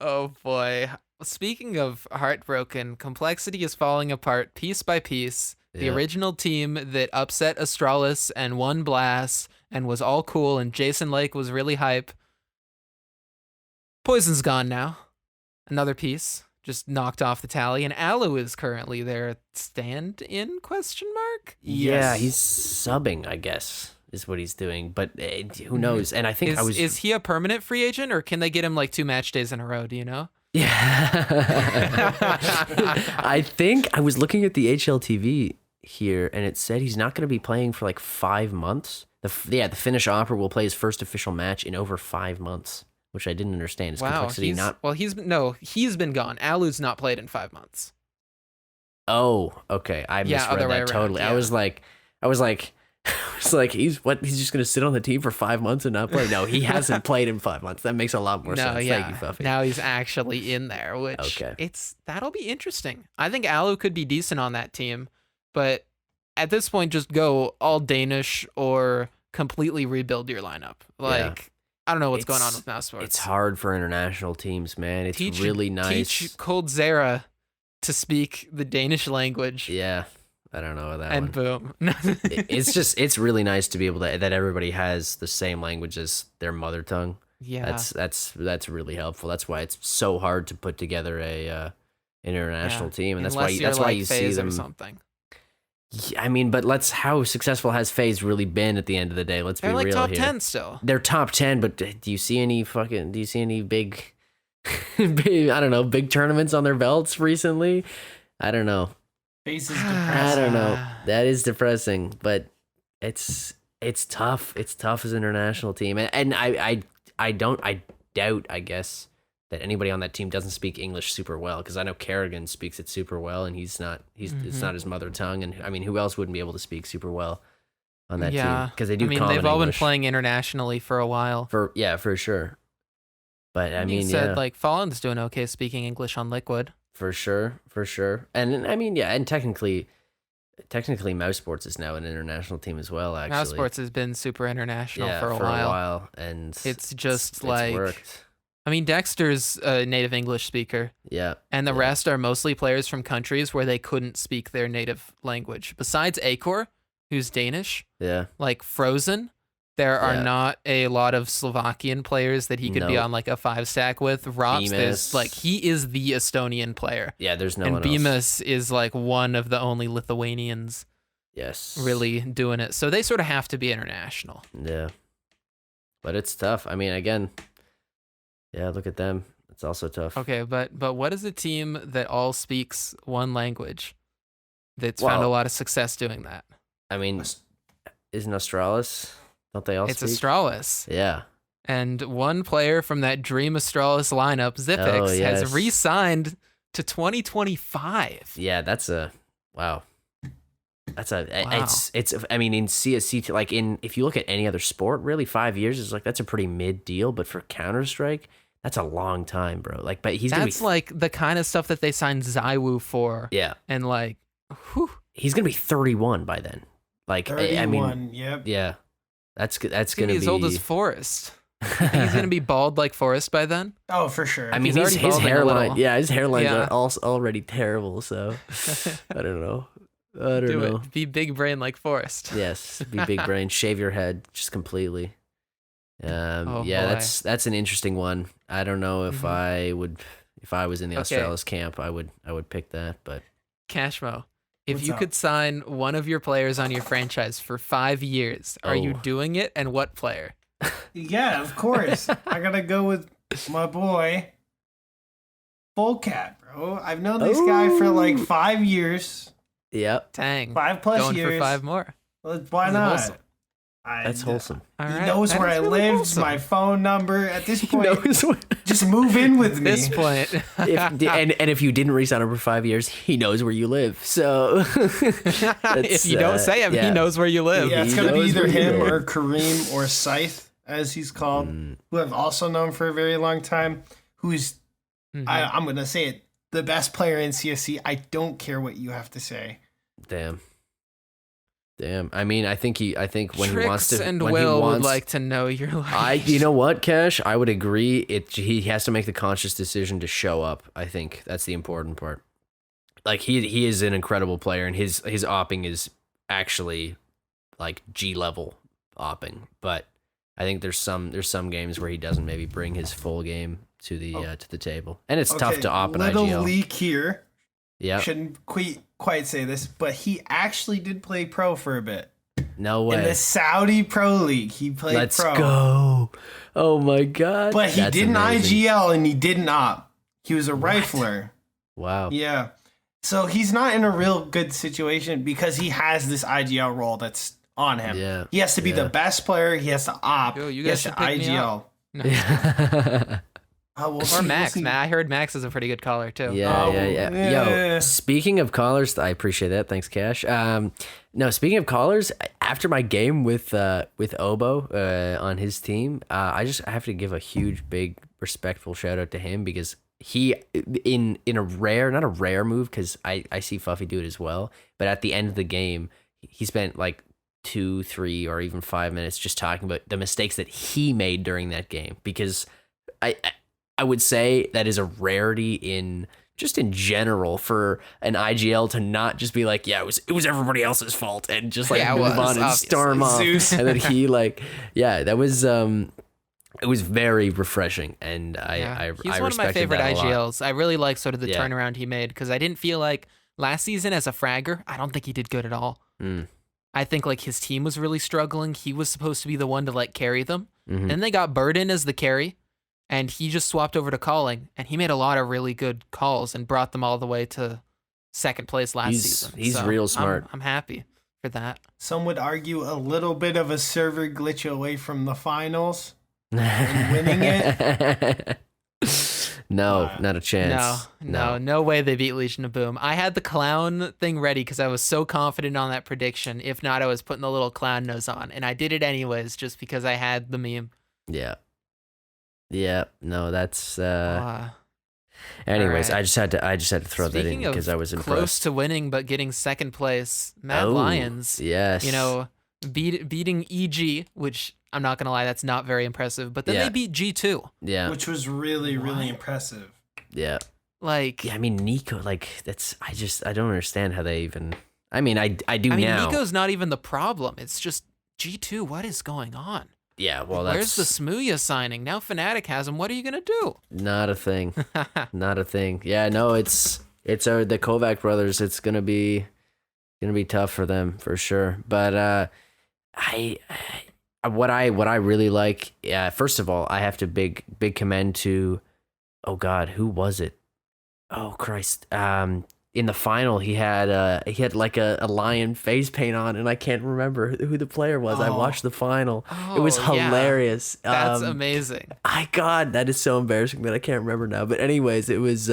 Oh boy. Speaking of heartbroken, Complexity is falling apart piece by piece. The original team that upset Astralis and won Blast and was all cool, and Jason Lake was really hype. Poison's gone now. Another piece just knocked off the tally, and Alu is currently their stand-in ? Yeah, he's subbing, I guess, is what he's doing. But who knows? And I think is he a permanent free agent, or can they get him like 2 match days in a row? Do you know? Yeah, I think I was looking at the HLTV here, and it said he's not going to be playing for like 5 months. The Finnish Opera will play his first official match in over 5 months. Which I didn't understand. Is Complexity not? Well, he's been gone. Alu's not played in 5 months. Oh, okay. I misread that totally. Yeah. I was like, he's just gonna sit on the team for 5 months and not play? No, he hasn't played in 5 months. That makes a lot more sense. Yeah. Thank you, Puffy. Now he's actually in there, which that'll be interesting. I think Alu could be decent on that team, but at this point, just go all Danish or completely rebuild your lineup. I don't know what's going on with Mouse Sports. It's hard for international teams, man. It's really nice. Teach Cold Zera to speak the Danish language. Yeah, I don't know that and one. Boom. It's really nice to be able to that everybody has the same language as their mother tongue. Yeah, that's really helpful. That's why it's so hard to put together a international team, and that's why you see them or something. Yeah, I mean, but how successful has FaZe really been at the end of the day? Let's be real here. They're like top 10 still. They're top 10, but do you see any big, I don't know, big tournaments on their belts recently? I don't know. FaZe is depressing. I don't know. That is depressing, but it's tough. It's tough as an international team, and I doubt, I guess, that anybody on that team doesn't speak English super well, because I know Kerrigan speaks it super well, and it's not his mother tongue, and I mean, who else wouldn't be able to speak super well on that team? Because they do. I mean, they've all English. Been playing internationally for a while. For sure. But I mean, you said like Fallen's doing okay speaking English on Liquid. For sure, and I mean, and technically, Mouse Sports is now an international team as well. Actually, Mouse Sports has been super international for a while, and it's just it's like. Worked. I mean, Dexter's a native English speaker. Yeah. And the rest are mostly players from countries where they couldn't speak their native language. Besides Acor, who's Danish. Yeah. Like Frozen, there are not a lot of Slovakian players that he could be on like a 5-stack with. Rops, he is the Estonian player. Yeah, there's no one else. And Bemis is like one of the only Lithuanians really doing it. So they sort of have to be international. Yeah. But it's tough. I mean, again... Yeah, look at them. It's also tough. Okay, but what is a team that all speaks one language that's found a lot of success doing that? I mean, isn't Astralis? Don't they all speak? It's Astralis. Yeah. And one player from that Dream Astralis lineup, Zipix, has re-signed to 2025. Yeah, wow. It's I mean, in CSC, like if you look at any other sport, really 5 years is like, that's a pretty mid deal, but for Counter-Strike, that's a long time, bro. Like, but that's like the kind of stuff that they signed Zywoo for. Yeah. And like, whew. He's going to be 31 by then. Like, 31, I mean, yep. Yeah. That's going to be as old as Forrest. You think he's going to be bald like Forrest by then? Oh, for sure. I mean, his hairline, his hairlines are already terrible, so I don't know. I don't know. Be big brain like Forrest. Yes, be big brain. Shave your head just completely. That's an interesting one. I don't know if I was in the Australis camp, I would pick that. But Cashmo, if you could sign one of your players on your franchise for 5 years, are you doing it? And what player? Yeah, of course. I gotta go with my boy, Fullcat, bro. I've known this guy for like 5 years. Yep. Dang. 5+ Going years. For 5 more. Why not? That's wholesome. All He right, knows that where is I really live, wholesome. my phone number. At this point, knows where- just move in with me. At this point. and if you didn't resign over 5 years, he knows where you live. So If you don't say him, he knows where you live. Yeah, it's He going to be knows either where you him live. or Kareem or Scythe, as he's called, who I've also known for a very long time, who's, I'm going to say it, the best player in CSC. I don't care what you have to say. Damn. I mean, I think when Trix he wants to, and when Will he wants, would like to know your life. you know what, Cash? I would agree. He has to make the conscious decision to show up. I think that's the important part. Like he is an incredible player, and his opping is actually like G level opping. But I think there's some games where he doesn't maybe bring his full game to the table, and it's tough to op an Little IGL. leak here. Yeah, Shouldn't quite say this, but he actually did play pro for a bit. no way. In the Saudi Pro League, he played Let's pro. go! Oh my god! But he That's didn't amazing. IGL and he didn't op. He was a rifler. Wow. Yeah. So he's not in a real good situation because he has this IGL role that's on him. Yeah. He has to be the best player. He has to op. Yo, you he guys has to should pick me IGL. up. We'll Or see, Max. we'll see. I heard Max is a pretty good caller too. Yeah. yeah. Yo, speaking of callers, I appreciate that. Thanks, Cash. No, speaking of callers, after my game with Obo on his team, I have to give a huge, big, respectful shout out to him because he in a rare, not a rare move, because I see Fuffy do it as well, but at the end of the game, he spent like 2, 3, or even 5 minutes just talking about the mistakes that he made during that game, because I would say that is a rarity in general for an IGL to not just be like, yeah, it was everybody else's fault and just like Yeah, it move was, on and obviously. storm off. Zeus. And then he that was it was very refreshing, and I He's one of my respected favorite that a lot. IGLs. I really like sort of the Yeah. turnaround he made because I didn't feel like last season as a fragger, I don't think he did good at all. I think like his team was really struggling. He was supposed to be the one to like carry them. Then they got Burden as the carry, and he just swapped over to calling, and he made a lot of really good calls and brought them all the way to second place last season. He's So real smart. I'm happy for that. Some would argue a little bit of a server glitch away from the finals and winning it. No, not a chance. No way they beat Legion of Boom. I had the clown thing ready because I was so confident on that prediction. If not, I was putting the little clown nose on, and I did it anyways just because I had the meme. Yeah. No, that's. Anyways, right. I just had to throw that in Speaking of because I was close impressed. to winning but getting second place, Mad Lions. Yes. You know, beating EG, which I'm not gonna lie, that's not very impressive. But then Yeah. they beat G2. Yeah. Which was really, really impressive. Yeah. Like, Yeah. I mean, Nico. Like, I don't understand how they even. I mean, I do I mean, now. Nico's not even the problem. It's just G2. What is going on? Yeah. Well, Where's that's the Smooya signing? Now Fnatic has him. What are you gonna do? not a thing. Not a thing. Yeah. No. It's the Kovac brothers. It's gonna be tough for them for sure. But what I really like. Yeah. First of all, I have to big commend to. Oh God, who was it? Oh Christ. In the final, he had like a lion face paint on, and I can't remember who the player was. I Oh. watched the final. It was Oh, yeah. hilarious. That's amazing. God, that is so embarrassing that I can't remember now. But anyways, it was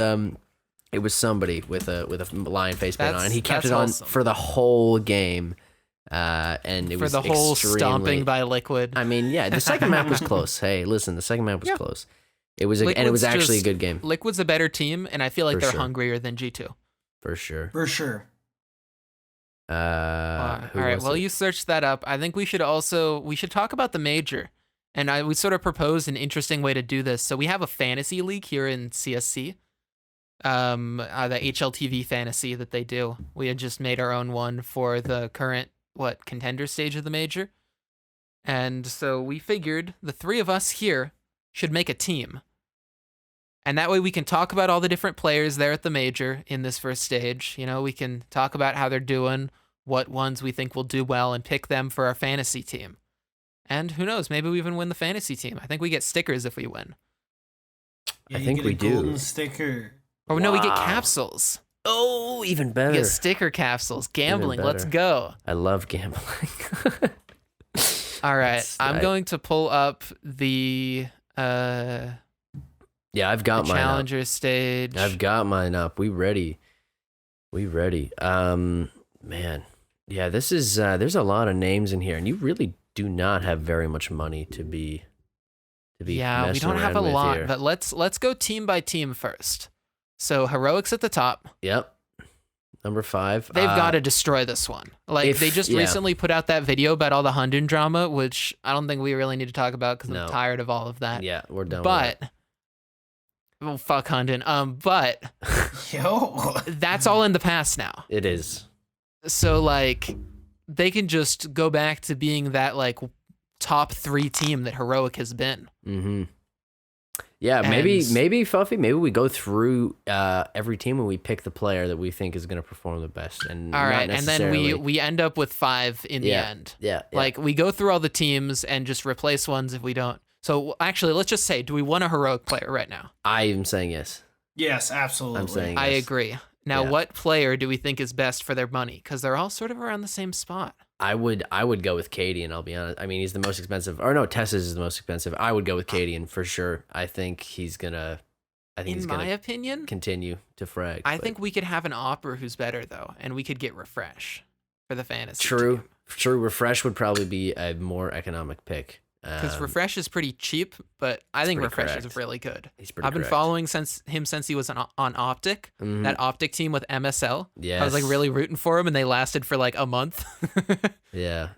somebody with a lion face paint on, and he kept That's it on awesome. for the whole game. And it For was the whole extremely, stomping by Liquid. I mean, yeah, the second map was close. Hey, listen, the second map was close. It was, and it was Liquid's actually a just- good game Liquid's a better team, and I feel like For they're sure. hungrier than G2. for sure. For sure. Who All right. was Well, it? you searched that up. I think we should talk about the major, and we sort of proposed an interesting way to do this. So we have a fantasy league here in CSC, the HLTV fantasy that they do. We had just made our own one for the current contender stage of the major, and so we figured the three of us here should make a team. And that way we can talk about all the different players there at the major in this first stage. You know, we can talk about how they're doing, what ones we think will do well, and pick them for our fantasy team. And who knows, maybe we even win the fantasy team. I think we get stickers if we win. Yeah, I you think get we a do. golden sticker. Oh, no, we get Wow. capsules. Oh, even We better. get sticker capsules. Gambling, let's better. go. I love gambling. All right, I'm going to pull up the Yeah, I've got the mine challenger stage. I've got mine up. We ready. Man. Yeah, this is there's a lot of names in here, and you really do not have very much money to be Yeah, we don't have a lot, but let's go team by team first. So Heroics at the top. Yep. Number 5. They've got to destroy this one. Like, they just recently put out that video about all the Hundun drama, which I don't think we really need to talk about because I'm tired of all of that. Yeah, we're done but, with well, fuck Hundun. But Yo, that's all in the past now. it is. So, like, they can just go back to being that, like, top 3 team that Heroic has been. Mm-hmm. Yeah, maybe Fuffy, maybe we go through every team and we pick the player that we think is going to perform the best. And all right, and then we end up with 5 in the end. Yeah. Like, we go through all the teams and just replace ones if we don't. So, actually, let's just say, do we want a Heroic player right now? I am saying yes. yes, absolutely. I'm saying I yes. agree. Now, what player do we think is best for their money? Because they're all sort of around the same spot. I would go with Cadian, I'll be honest. I mean, he's the most expensive. Or no, Tessa's is the most expensive. I would go with Cadian for sure. I think he's gonna In my opinion, continue to frag. I think we could have an Opera who's better though, and we could get Refresh for the fantasy. True. Refresh would probably be a more economic pick. Because Refresh is pretty cheap, but I think Refresh correct. is really good. He's pretty I've been correct. following since he was on Optic, that Optic team with MSL. Yes. I was like really rooting for him, and they lasted for like a month. Yeah,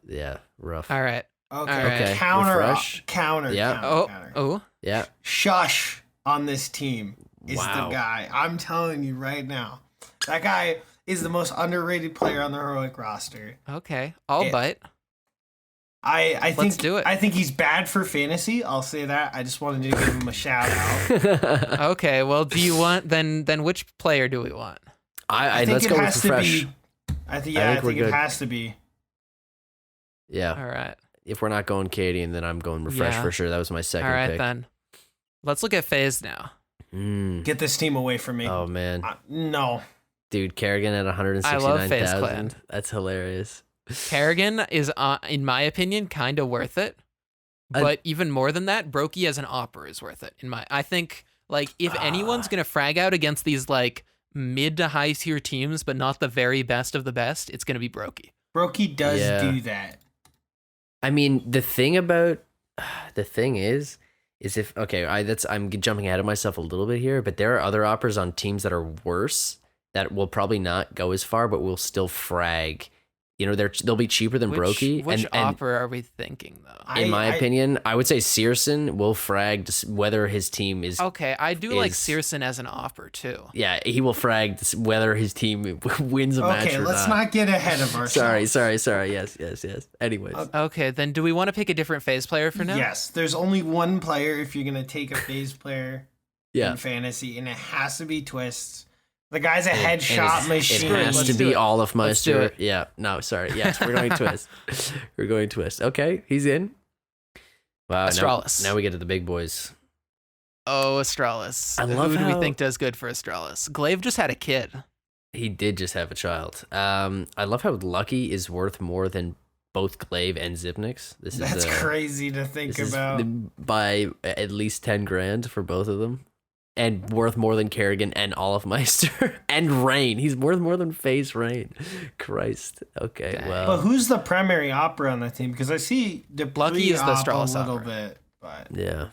rough. All right. Okay. Okay. Counter. Yeah. Oh. Yeah. Shush on this team is Wow. the guy. I'm telling you right now. That guy is the most underrated player on the Heroic roster. Okay. I'll bite. I think Let's do it. I think he's bad for fantasy. I'll say that. I just wanted to give him a shout out. Okay. Well, do you want then which player do we want? I think let's it go has with to Refresh. be. I think we're it good. has to be. Yeah. All right. If we're not going Cadian, then I'm going Refresh Yeah. for sure. That was my second All right pick. then. Let's look at FaZe now. Get this team away from me. Oh man, No. dude, Kerrigan at I love FaZe 169,000. Clan. That's hilarious. Kerrigan is, in my opinion, kind of worth it. But even more than that, Brokey as an Opera is worth it. I think, like, if anyone's gonna frag out against these like mid to high tier teams, but not the very best of the best, it's gonna be Brokey. Brokey does Yeah. do that. I mean, the thing is if I'm jumping ahead of myself a little bit here, but there are other operas on teams that are worse that will probably not go as far, but will still frag. You know, they'll be cheaper than Brokey. Which and Opera are we thinking though? in my opinion, I would say Searson will frag whether his team is Okay, I do like Searson as an Opera too. Yeah, he will frag whether his team wins a match Okay, or let's not get ahead of ourselves. Sorry. Yes. Anyways. Okay, then do we want to pick a different FaZe player for now? Yes, there's only one player if you're gonna take a FaZe player Yeah. in fantasy, and it has to be Twists. The guy's a headshot machine. It has Let's to do be it. Olaf Let's do Meister. it. Yeah. No, sorry. Yes, we're going Twist. We're going Twist. Okay, he's in. Wow. Astralis. Now we get to the big boys. Oh, Astralis. I love Who do we how- think does good for Astralis? Glaive just had a kid. He did just have a child. I love how Lucky is worth more than both Glaive and Zipnix. That's crazy to think This about. is by at least 10 grand for both of them. And worth more than Kerrigan and Olaf Meister and Rain. He's worth more than FaZe Rain. Christ. Okay, Dang. well. But who's the primary Opera on that team? Because I see Lucky is the Op a Astralis little Opera. bit, but Yeah.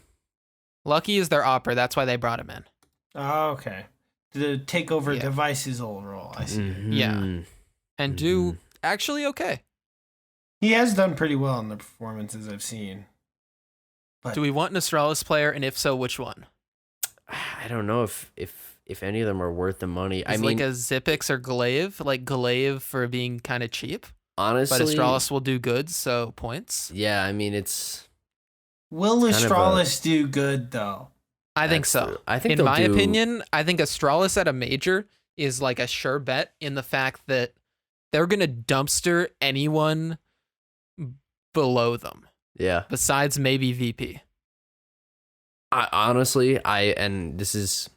Lucky is their Opera. That's why they brought him in. oh, okay. To take over Yeah. Device's old role. I see. Yeah. And do actually okay. He has done pretty well in the performances I've seen. But Do we want an Astralis player, and if so, which one? I don't know if any of them are worth the money. Is like a Zippix or Glaive? Like Glaive for being kind of cheap, honestly, but Astralis will do good, so points. Yeah, I mean it's. will kind of Astralis do good though? I think That's so. true. I think in they'll my do- opinion, I think Astralis at a major is like a sure bet in the fact that they're gonna dumpster anyone below them, Yeah. besides maybe VP. And this is,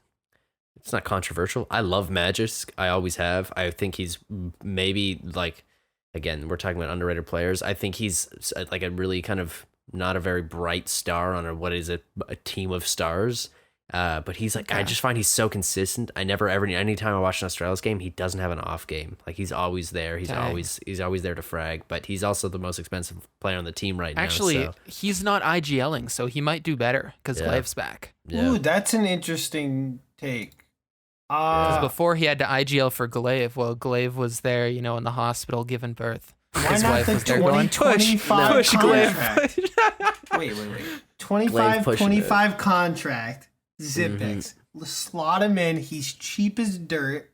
it's not controversial. I love Magis. I always have. I think he's maybe like again, we're talking about underrated players. I think he's like a really kind of not a very bright star on what is a team of stars. But he's like, I just find he's so consistent. I never ever, anytime I watch an Australia's game, he doesn't have an off game. Like he's always there. He's always there to frag. But he's also the most expensive player on the team right now. Actually, he's not IGLing, so he might do better because Glave's back. Yeah. Ooh, that's an interesting take. Because before he had to IGL for Glaive, well, Glaive was there, in the hospital giving birth. His wife was there going, push Glaive. Wait. 25 contract. Zipix. Slot him in. He's cheap as dirt.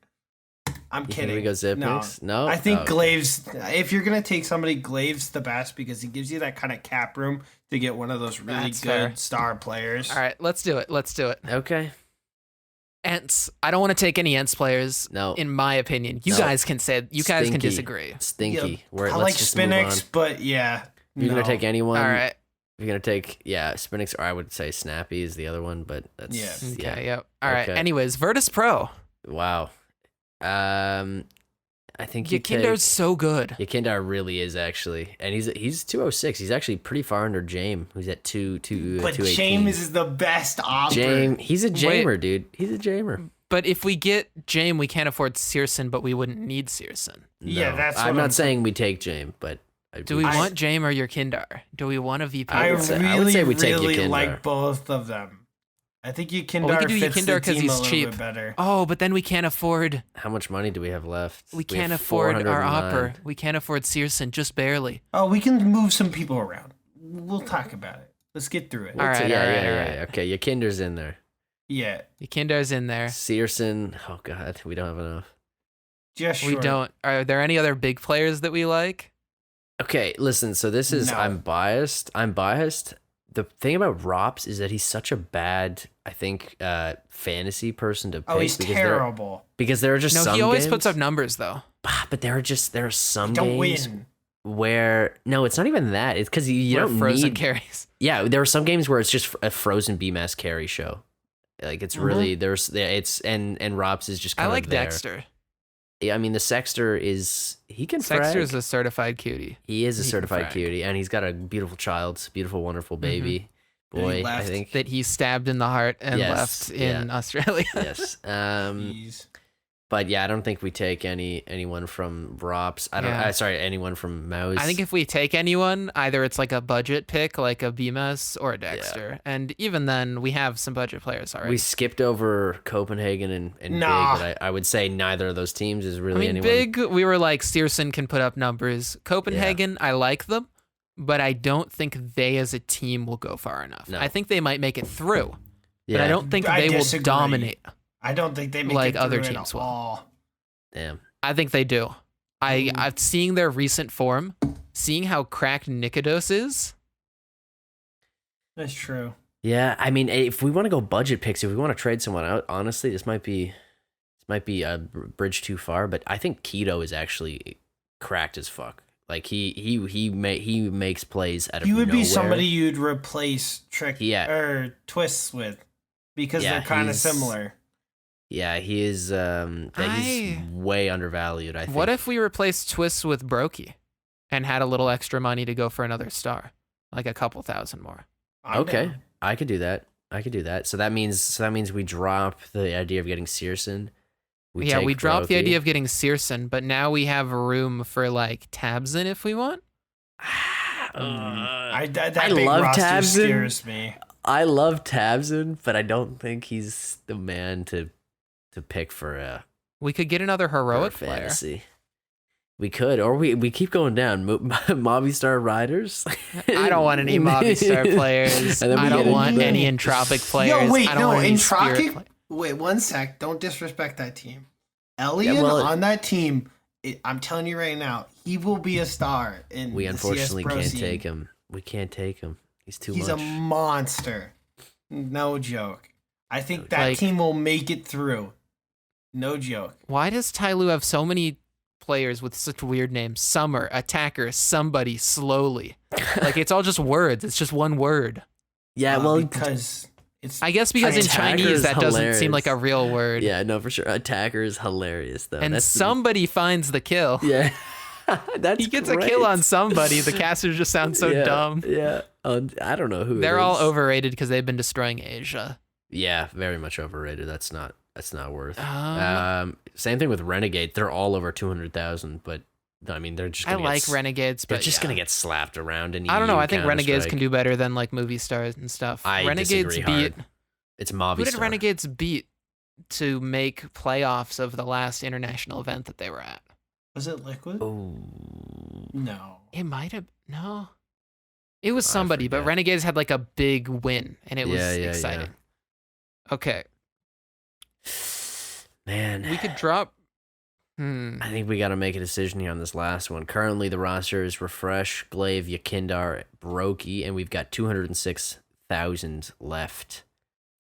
I'm kidding. Think we go Zipix? No. I think Glaive's, if you're going to take somebody, Glaive's the best because he gives you that kind of cap room to get one of those really good star players. All right, let's do it. Okay. Ents. I don't want to take any Ents players. No. In my opinion. You guys can disagree. Stinky. Yeah, I like Spinix, but yeah. You're going to take anyone? All right. You're going to take, Spinix, or I would say Snappy is the other one, but that's... Yeah. Okay, yep. All right. Anyways, Virtus Pro. Wow. I think Yakindar's so good. Yakindar really is, actually. And he's 206. He's actually pretty far under Jame, who's at 218. But James is the best option. He's a Jamer, dude. He's a Jamer. But if we get Jame, we can't afford Searson, but we wouldn't need Searson. No, yeah, that's what I'm not saying we take Jame, but... Do we want Jame or Yakindar? Do we want a VP? I would say we take Yakindar. Like both of them. I think Yakindar fits the team he's cheap. Bit better. Oh, but then we can't afford... How much money do we have left? We can't afford our Opper. We can't afford Searson, just barely. Oh, we can move some people around. We'll talk about it. Let's get through it. All right. Okay, Yakindar's in there. Yeah. Yakindar's in there. Searson, oh God, we don't have enough. Just short. We don't. Are there any other big players that we like? Okay, listen, so this is, I'm biased. The thing about Rops is that he's such a bad, I think, fantasy person to pick. Oh, he's terrible. Because there are just some games. No, he always puts up numbers, though. But there are some games where, no, it's not even that. It's because you don't frozen need carries. Yeah, there are some games where it's just a frozen BMS carry show. Like, it's really, and Rops is just kind of I like there. Dexter. Yeah, I mean, the Sexter he can frag. Sexter's a certified cutie. He is a certified cutie, and he's got a beautiful child, beautiful, wonderful baby boy. I think that he stabbed in the heart and left in Australia. Yes. But yeah, I don't think we take anyone from Rops. Anyone from Mouse. I think if we take anyone, either it's like a budget pick, like a BMS or a Dexter. Yeah. And even then, we have some budget players already. We skipped over Copenhagen and Big, but I would say neither of those teams is really anyone. Big, we were like, Searson can put up numbers. Copenhagen, I like them, but I don't think they as a team will go far enough. No. I think they might make it through, but I don't think they will dominate. I don't think they make like it other through teams at all. Damn. I think they do. I've seeing their recent form, seeing how cracked Nikodos is. That's true. Yeah, I mean, if we want to go budget picks, if we want to trade someone out, honestly, this might be a bridge too far. But I think Keto is actually cracked as fuck. Like he makes plays out of nowhere. He would be somebody you'd replace or Twists with because they're kind of similar. Yeah, he is. He's way undervalued. I think. What if we replaced Twists with Brokey, and had a little extra money to go for another star, like a couple thousand more? Okay, I could do that. So that means we drop the idea of getting Searson. We drop the idea of getting Searson, but now we have room for like Tabson if we want. I love Tabson. Scares me. I love Tabson, but I don't think he's the man to pick for a. We could get another heroic player. Fantasy. We could, or we keep going down. Movistar Riders. I don't want any Movistar players. I don't want any Entropic players. Yo, wait, no, Entropic. Wait, 1 sec. Don't disrespect that team. Elian on that team. I'm telling you right now, he will be a star in. We unfortunately CS Pro can't scene. take him. We can't take him. He's too much. He's a monster. No joke. I think that team will make it through. No joke. Why does Tyloo have so many players with such weird names? Summer, Attacker, Somebody, Slowly. Like, it's all just words. It's just one word. Yeah, well, because it's. I guess because in Chinese that doesn't seem like a real word. Yeah, no, for sure. Attacker is hilarious though. And Somebody finds the kill. Yeah. That's He gets great. a kill on somebody. The casters just sound so dumb. Yeah. I don't know who. They're all overrated because they've been destroying Asia. Yeah, very much overrated. That's not worth. Same thing with Renegade. They're all over 200,000, but I mean, they're just. I like Renegades, but they're just gonna get slapped around. And I don't know. I think Renegades can do better than like movie stars and stuff. Renegades beat. It's Movistar. Who did Renegades beat to make playoffs of the last international event that they were at? Was it Liquid? Oh no, it might have no. It was somebody, but Renegades had like a big win, and it was exciting. Yeah. Okay, man, we could drop. I think we got to make a decision here on this last one. Currently, the roster is Refresh, Glaive, Yakindar, Brokey, and we've got 206,000 left.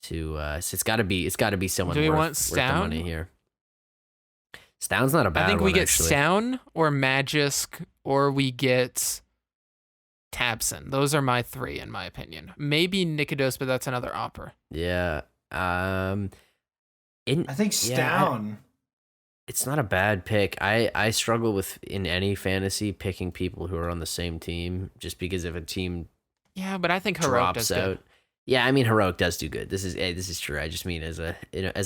So it's got to be someone. Do we want worth the Stown? money here? Stown's not a bad one. I think we get actually. Stown or Magisk, or we get Tabson. Those are my three, in my opinion. Maybe Nikodos, but that's another opera. Yeah. I think Stown. It's not a bad pick. I struggle with, in any fantasy, picking people who are on the same team, just because if a team but I think Heroic drops does out. good. Yeah, I mean Heroic does do good. This is true. I just mean as a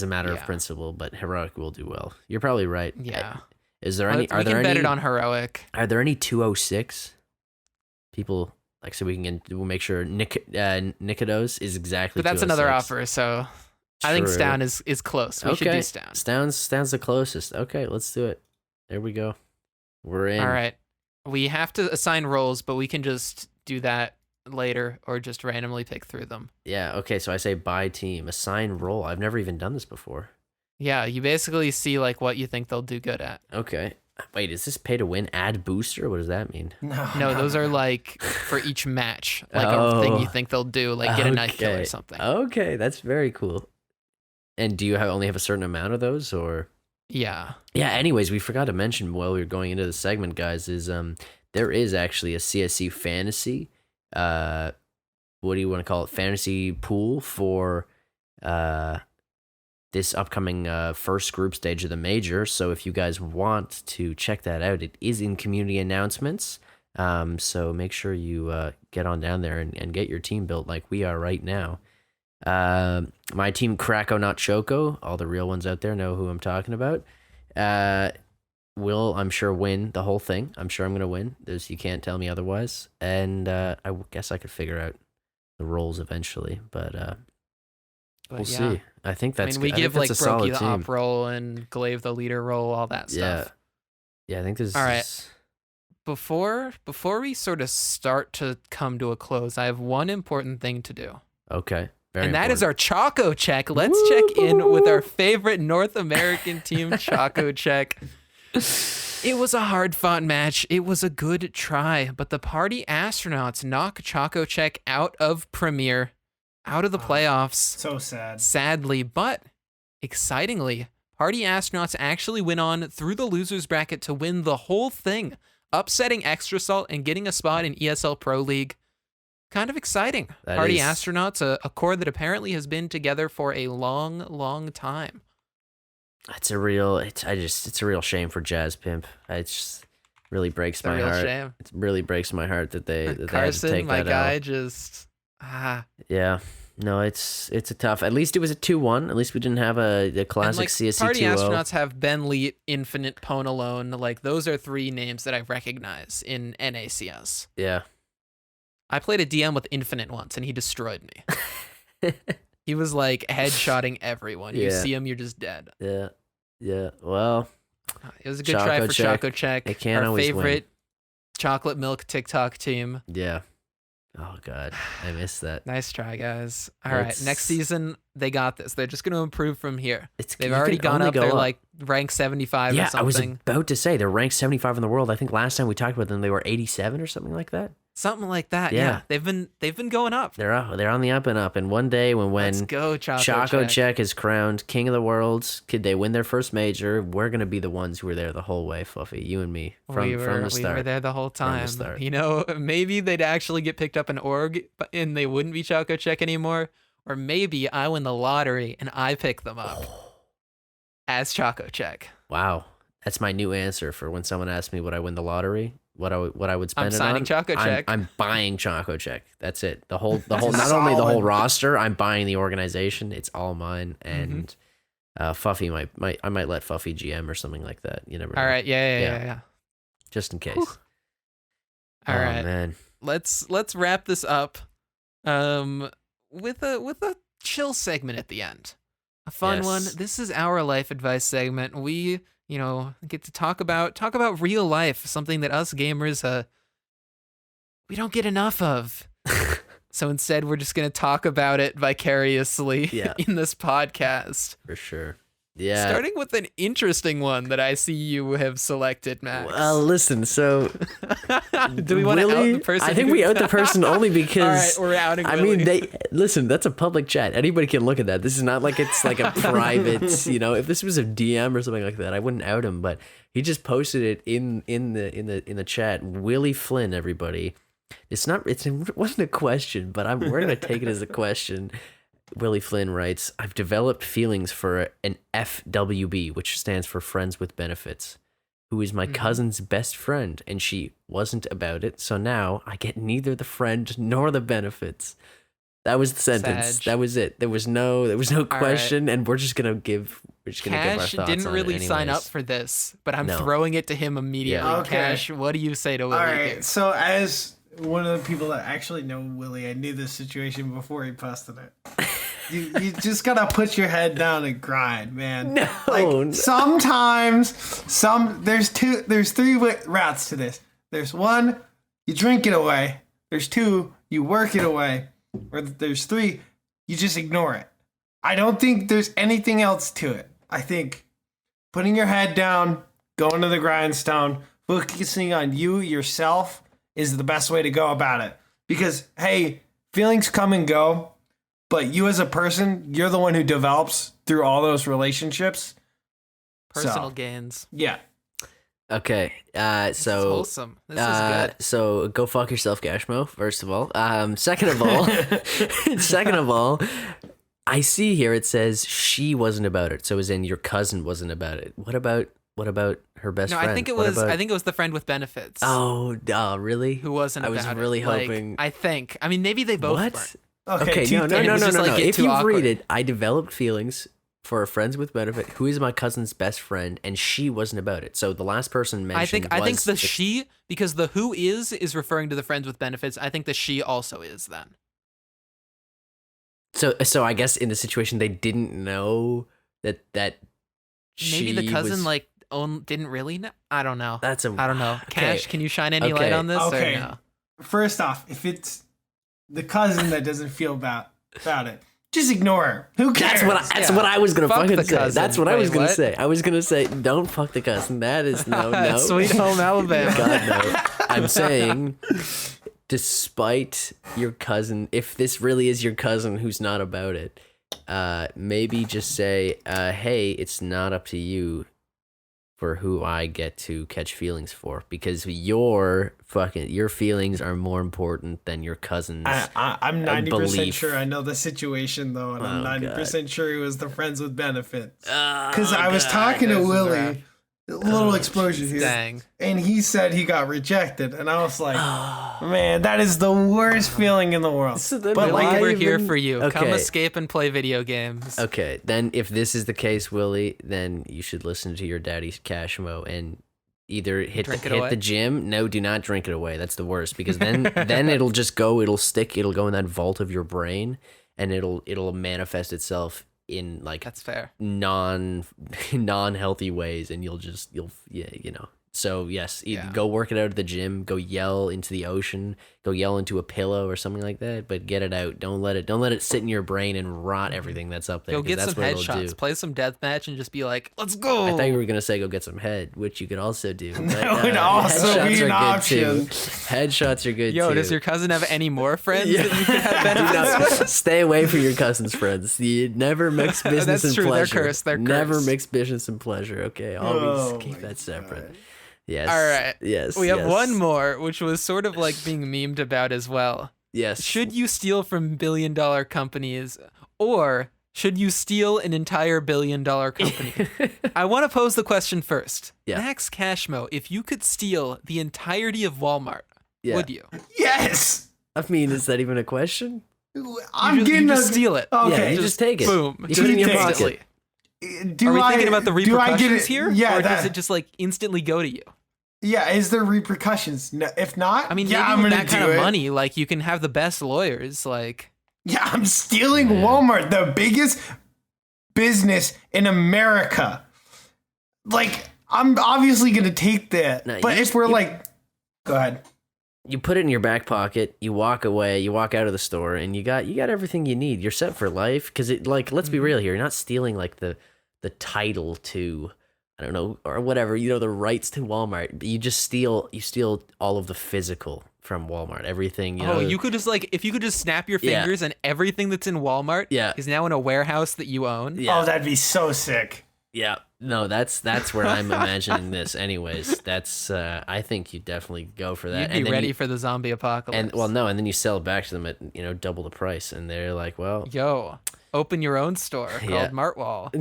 matter of principle, but Heroic will do well. You're probably right. Yeah. Is there any? We can bet it on Heroic. Are there any 206 people? Like, so we'll make sure Nikodos is exactly. But that's 206. another offer. So I think Stown is close. We should do Stown. Stown's the closest. Okay, let's do it. There we go. We're in. All right. We have to assign roles, but we can just do that later or just randomly pick through them. Yeah, okay, so I say by team, assign role. I've never even done this before. Yeah, you basically see like what you think they'll do good at. Okay. Wait, is this pay to win? Add booster? What does that mean? No, those are like for each match, like a thing you think they'll do, like get a knife kill or something. Okay, that's very cool. And do you only have a certain amount of those, or? Yeah. Yeah, anyways, we forgot to mention while we were going into the segment, guys, is there is actually a CSC fantasy what do you want to call it, fantasy pool for this upcoming first group stage of the major. So if you guys want to check that out, it is in community announcements, so make sure you get on down there and get your team built like we are right now. My team, Krakow Not Choco, all the real ones out there know who I'm talking about, will, I'm sure, win the whole thing. I'm sure I'm going to win. You can't tell me otherwise. And I guess I could figure out the roles eventually, but we'll see. I think that's. I mean, we give like Brokey the op role and Glaive the leader role, all that stuff. Yeah. I think this. All right. Before we sort of start to come to a close, I have one important thing to do. Okay. And that is our Choco check. Let's check in with our favorite North American team, Choco check. It was a hard-fought match. It was a good try, but the Party Astronauts knock Choco check out of Premier, out of the playoffs. So sad. Sadly, but excitingly, Party Astronauts actually went on through the losers bracket to win the whole thing, upsetting Extra Salt and getting a spot in ESL Pro League. Kind of exciting. Party Astronauts, a core that apparently has been together for a long, long time. It's a real shame for Jazz Pimp. It just really breaks my heart. Shame. It really breaks my heart that they Carson, had to take my that guy, out. just Yeah. No, it's a tough. At least it was a 2-1. At least we didn't have a classic CSC 2-0. Party Astronauts have Ben Leet, Infinite, Pwn Alone. Like, those are three names that I recognize in NACS. Yeah. I played a DM with Infinite once, and he destroyed me. He was like headshotting everyone. You see him, you're just dead. Yeah. Well, it was a good try for Choco Check. It can't our always favorite win. chocolate milk TikTok team. Yeah. Oh God, I missed that. Nice try, guys. All right, next season they got this. They're just going to improve from here. They've already gone up. They're like ranked 75 or something. I was about to say they're ranked 75 in the world. I think last time we talked about them, they were 87 or something like that. Something like that. Yeah. They've been going up. They're on the up and up. And one day when Let's go, Choco Check is crowned king of the world, could they win their first major? We're gonna be the ones who were there the whole way, Fluffy. You and me from the start. We were there the whole time. You know, maybe they'd actually get picked up in org, and they wouldn't be Choco Check anymore. Or maybe I win the lottery and I pick them up as Choco Check. Wow. That's my new answer for when someone asks me would I win the lottery, what I would spend I'm it signing on. Choco Check. I'm buying Choco Check. That's it. The whole not Solid. only the whole roster, I'm buying the organization. It's all mine. And Fuffy I might let Fuffy GM or something like that. You never know. All right, yeah. Just in case. Whew. All right, man. Let's wrap this up with a chill segment at the end. A fun one. This is our life advice segment. We, get to talk about real life, something that us gamers we don't get enough of. So instead, we're just going to talk about it vicariously in this podcast. For sure. Yeah. Starting with an interesting one that I see you have selected, Max. Well, listen, so do we want to out the person? I think we out the person only because all right, we're outing Willie. Willie. Listen, that's a public chat. Anybody can look at that. This is not like it's like a private, if this was a DM or something like that, I wouldn't out him, but he just posted it in the chat. Willie Flynn, everybody. It wasn't a question, but we're going to take it as a question. Willie Flynn writes, I've developed feelings for an FWB, which stands for Friends with Benefits, who is my cousin's best friend, and she wasn't about it, so now I get neither the friend nor the benefits. That was the sentence. Sag. That was it. There was no question, right. And we're just gonna give our thoughts Cash didn't really sign up for this, but I'm throwing it to him immediately. Okay. Cash, what do you say to Willie? All right, so as one of the people that actually know Willie, I knew this situation before he posted it. You just gotta put your head down and grind, man. No. Sometimes there's three routes to this. There's one, you drink it away. There's two, you work it away. Or there's three, you just ignore it. I don't think there's anything else to it. I think putting your head down, going to the grindstone, focusing on yourself is the best way to go about it. Because, hey, feelings come and go. But you as a person, you're the one who develops through all those relationships. Personal gains. Yeah. Okay. This is wholesome. This is good. So go fuck yourself, Gashmo, first of all. Second of all, I see here it says she wasn't about it. So as in your cousin wasn't about it. What about her best friend? I think it was the friend with benefits. Oh, really? Who wasn't about it. I was really hoping. I mean, maybe they both weren't. Okay, no. If you read it, I developed feelings for a friends with benefit who is my cousin's best friend, and she wasn't about it. So the last person mentioned I think the she, because the who is referring to the friends with benefits. I think the she also is then. So I guess in the situation they didn't know that maybe the cousin didn't really know. I don't know. I don't know. Cash, can you shine any light on this? Okay. Or no? First off, if it's the cousin that doesn't feel about it, just ignore her. Who cares? That's what I was gonna Fuck fucking the say. cousin. That's what I was gonna Wait, say. I was gonna say, don't fuck the cousin. That is no. Sweet home Alabama. God no. I'm saying, despite your cousin, if this really is your cousin who's not about it, maybe just say, hey, it's not up to you for who I get to catch feelings for, because your feelings are more important than your cousin's. I'm 90% belief. sure I know the situation though, and I'm 90% sure he was the friends with benefits. Because I was talking to Willie, a little explosion here, Dang. and he said he got rejected, and I was like, man, that is the worst feeling in the world. But we're here for you. Okay. Come escape and play video games. Okay, then if this is the case, Willie, then you should listen to your daddy's Cashmo and either hit the gym. No, do not drink it away. That's the worst, because then it'll just go. It'll go in that vault of your brain, and it'll manifest itself in that's fair non-healthy ways, and you'll So yes, go work it out at the gym, go yell into the ocean, go yell into a pillow or something like that, but get it out. Don't let it sit in your brain and rot everything that's up there. Go get that's some headshots, play some deathmatch, and just be like, let's go. I thought you were going to say go get some head, which you could also do. That would also be an option. Headshots are good too. Yo, does your cousin have any more friends that you could have benefits with? Stay away from your cousin's friends. You never mix business and pleasure. They're cursed. Never mix business and pleasure, okay? Always keep that separate. God. Yes. All right. Yes. We have one more, which was sort of like being memed about as well. Yes. Should you steal from billion-dollar companies, or Should you steal an entire billion-dollar company? I want to pose the question first. Yeah. Max Cashmo, if you could steal the entirety of Walmart, would you? Yes. I mean, is that even a question? I'm you just steal it. Okay. Yeah, you just take it. Boom. You put it in your Instantly. pocket. Are we thinking about the repercussions here? Yeah. Or does it just like instantly go to you? Yeah. Is there repercussions? No, if not, I mean, yeah, maybe I'm with gonna that kind do of it. money, like you can have the best lawyers. Like, Yeah, I'm stealing Walmart, the biggest business in America. Like, I'm obviously gonna take that, No, but if we're like, go ahead. You put it in your back pocket, you walk away, you walk out of the store, and you got everything you need. You're set for life. Because it, like, let's be real here, you're not stealing like the title to, I don't know, or whatever, the rights to Walmart. You just steal all of the physical from Walmart, everything. you could just like, if you could just snap your fingers and everything that's in Walmart is now in a warehouse that you own. Yeah. Oh, that'd be so sick. Yeah, no, that's where I'm imagining this. Anyways, that's I think you definitely go for that. You'd be then ready for the zombie apocalypse. and then you sell it back to them at double the price, and they're like, well, Yo, open your own store called Martwall.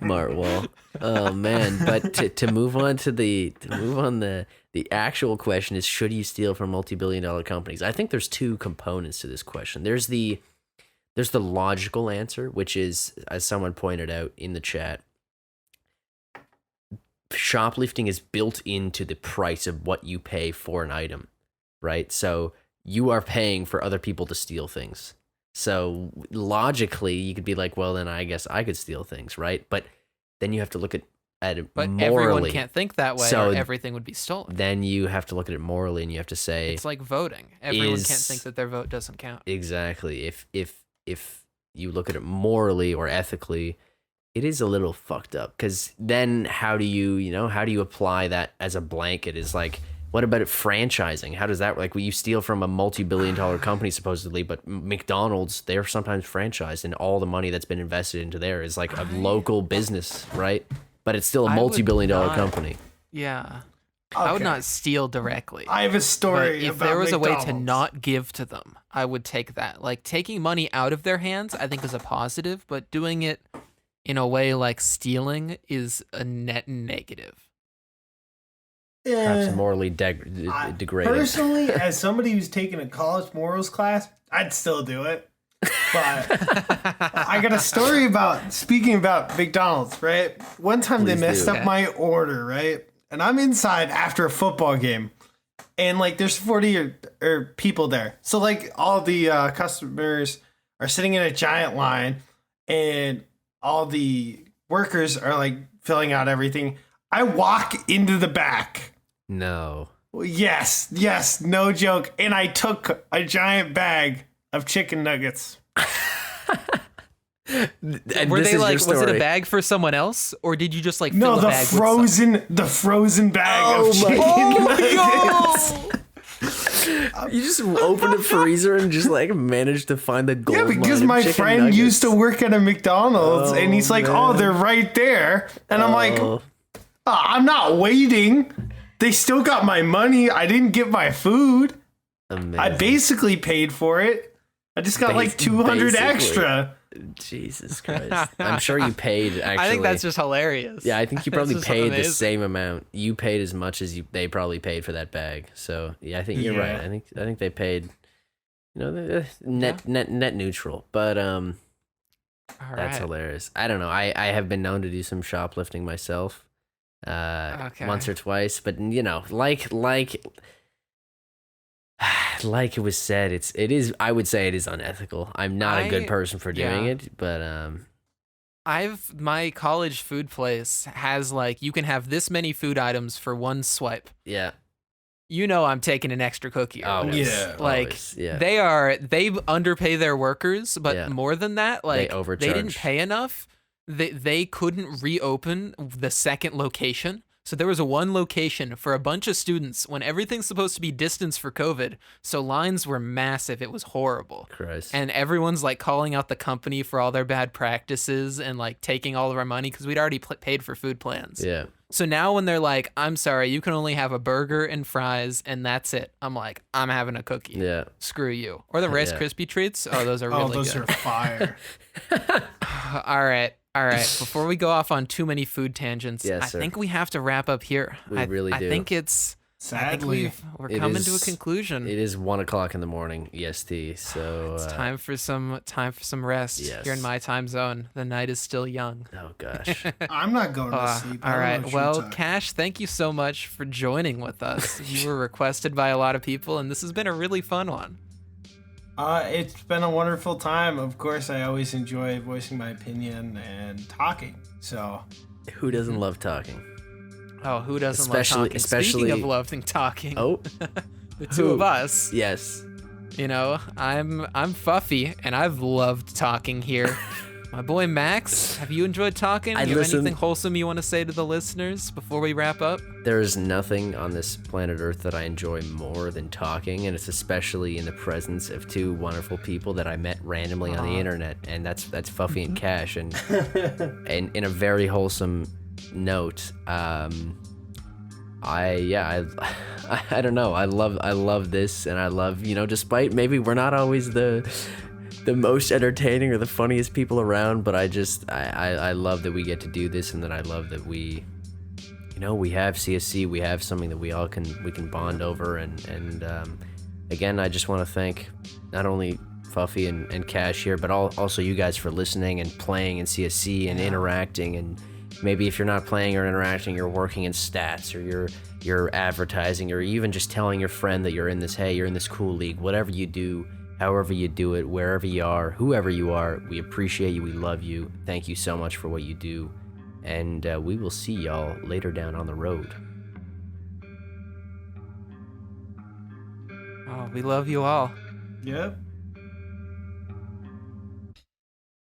Martwall. Oh man, but to move on the actual question is, should you steal from multi-billion-dollar companies? I think there's two components to this question. There's the logical answer, which is, as someone pointed out in the chat, shoplifting is built into the price of what you pay for an item, right? So you are paying for other people to steal things. So logically, you could be like, well, then I guess I could steal things, right? But then you have to look at it But morally. everyone can't think that way, So or everything would be stolen. Then you have to look at it morally, and you have to say, It's like voting. Everyone can't think that their vote doesn't count. exactly. If you look at it morally or ethically, it is a little fucked up. Because then how do you apply that as a blanket? Is like, what about it franchising? How does that, like, you steal from a multi-billion-dollar company supposedly, but McDonald's, they're sometimes franchised, and all the money that's been invested into there is like a local business, right? But it's still a multi-billion-dollar company. Yeah. I would not steal directly. I have a But story if about there was a way to McDonald's. not give to them, I would take that. Like, taking money out of their hands, I think, is a positive, but doing it in a way like stealing is a net negative. Perhaps morally degrading. Personally, as somebody who's taken a college morals class, I'd still do it. But I got a story speaking about McDonald's, right? One time they messed up my order, right? And I'm inside after a football game, and like there's 40 or people there. So like all the customers are sitting in a giant line, and all the workers are like filling out everything. I walk into the back. No. Yes, no joke. And I took a giant bag of chicken nuggets. Were they like, was it a bag for someone else, or did you just like fill No, a bag the frozen bag of chicken nuggets. You just opened a freezer and just like managed to find the gold. Yeah, because my friend used to work at a McDonald's, and he's like, "Oh, they're right there," and I'm like, "I'm not waiting. They still got my money. I didn't get my food. Amazing. I basically paid for it. I just got like 200 extra." Jesus Christ. I'm sure you paid, actually. I think that's just hilarious. Yeah, I think you probably just paid the amazing. same amount. You paid as much as they probably paid for that bag. So, yeah, I think you're right. I think they paid, net neutral. But All that's right. hilarious. I don't know. I have been known to do some shoplifting myself. Once or twice, but like it was said, it is I would say it is unethical. I'm not a good person for doing it, but my college food place has like, you can have this many food items for one swipe. yeah. I'm taking an extra cookie or whatever. Yeah. Like, Always, yeah. they underpay their workers, but more than that, like, They overcharge. they didn't pay enough. They couldn't reopen the second location. So there was one location for a bunch of students when everything's supposed to be distance for COVID. So lines were massive. It was horrible. Christ. And everyone's like calling out the company for all their bad practices and like taking all of our money because we'd already paid for food plans. Yeah. So now when they're like, I'm sorry, you can only have a burger and fries and that's it. I'm like, I'm having a cookie. Yeah. Screw you. Or the Rice Krispie treats. Oh, those are really those good. are fire. All right. Before we go off on too many food tangents, Yes, I sir. think we have to wrap up here. We really do. I think it's... Sadly, we're coming to a conclusion. It is 1 o'clock in the morning EST, so It's time for some rest. Yes. Here in my time zone, the night is still young. Oh gosh. I'm not going to sleep. I All don't know right. what you're Well, talking- Cash, thank you so much for joining with us. You were requested by a lot of people, and this has been a really fun one. It's been a wonderful time. Of course, I always enjoy voicing my opinion and talking. So, Who doesn't love talking? Oh, who doesn't Especially- love talking? Speaking of especially- loving talking, Oh, the two of us. yes. You know, I'm Fuffy, and I've loved talking here. My boy Max, have you enjoyed talking? I Do you have listen- anything wholesome you want to say to the listeners before we wrap up? There is nothing on this planet Earth that I enjoy more than talking, and it's especially in the presence of two wonderful people that I met randomly on the internet, and that's Fuffy and Cash, and in a very wholesome note, I don't know. I love this, and I love, despite maybe we're not always the most entertaining or the funniest people around, but I love that we get to do this, and that I love that we have CSC, we have something that we can bond over, and again, I just want to thank not only Fuffy and Cash here, but also you guys for listening and playing in CSC and interacting, and maybe if you're not playing or interacting, you're working in stats, or you're advertising, or even just telling your friend that you're in this cool league. Whatever you do, however you do it, wherever you are, whoever you are, we appreciate you, we love you. Thank you so much for what you do, and we will see y'all later down on the road. Oh, we love you all. Yep.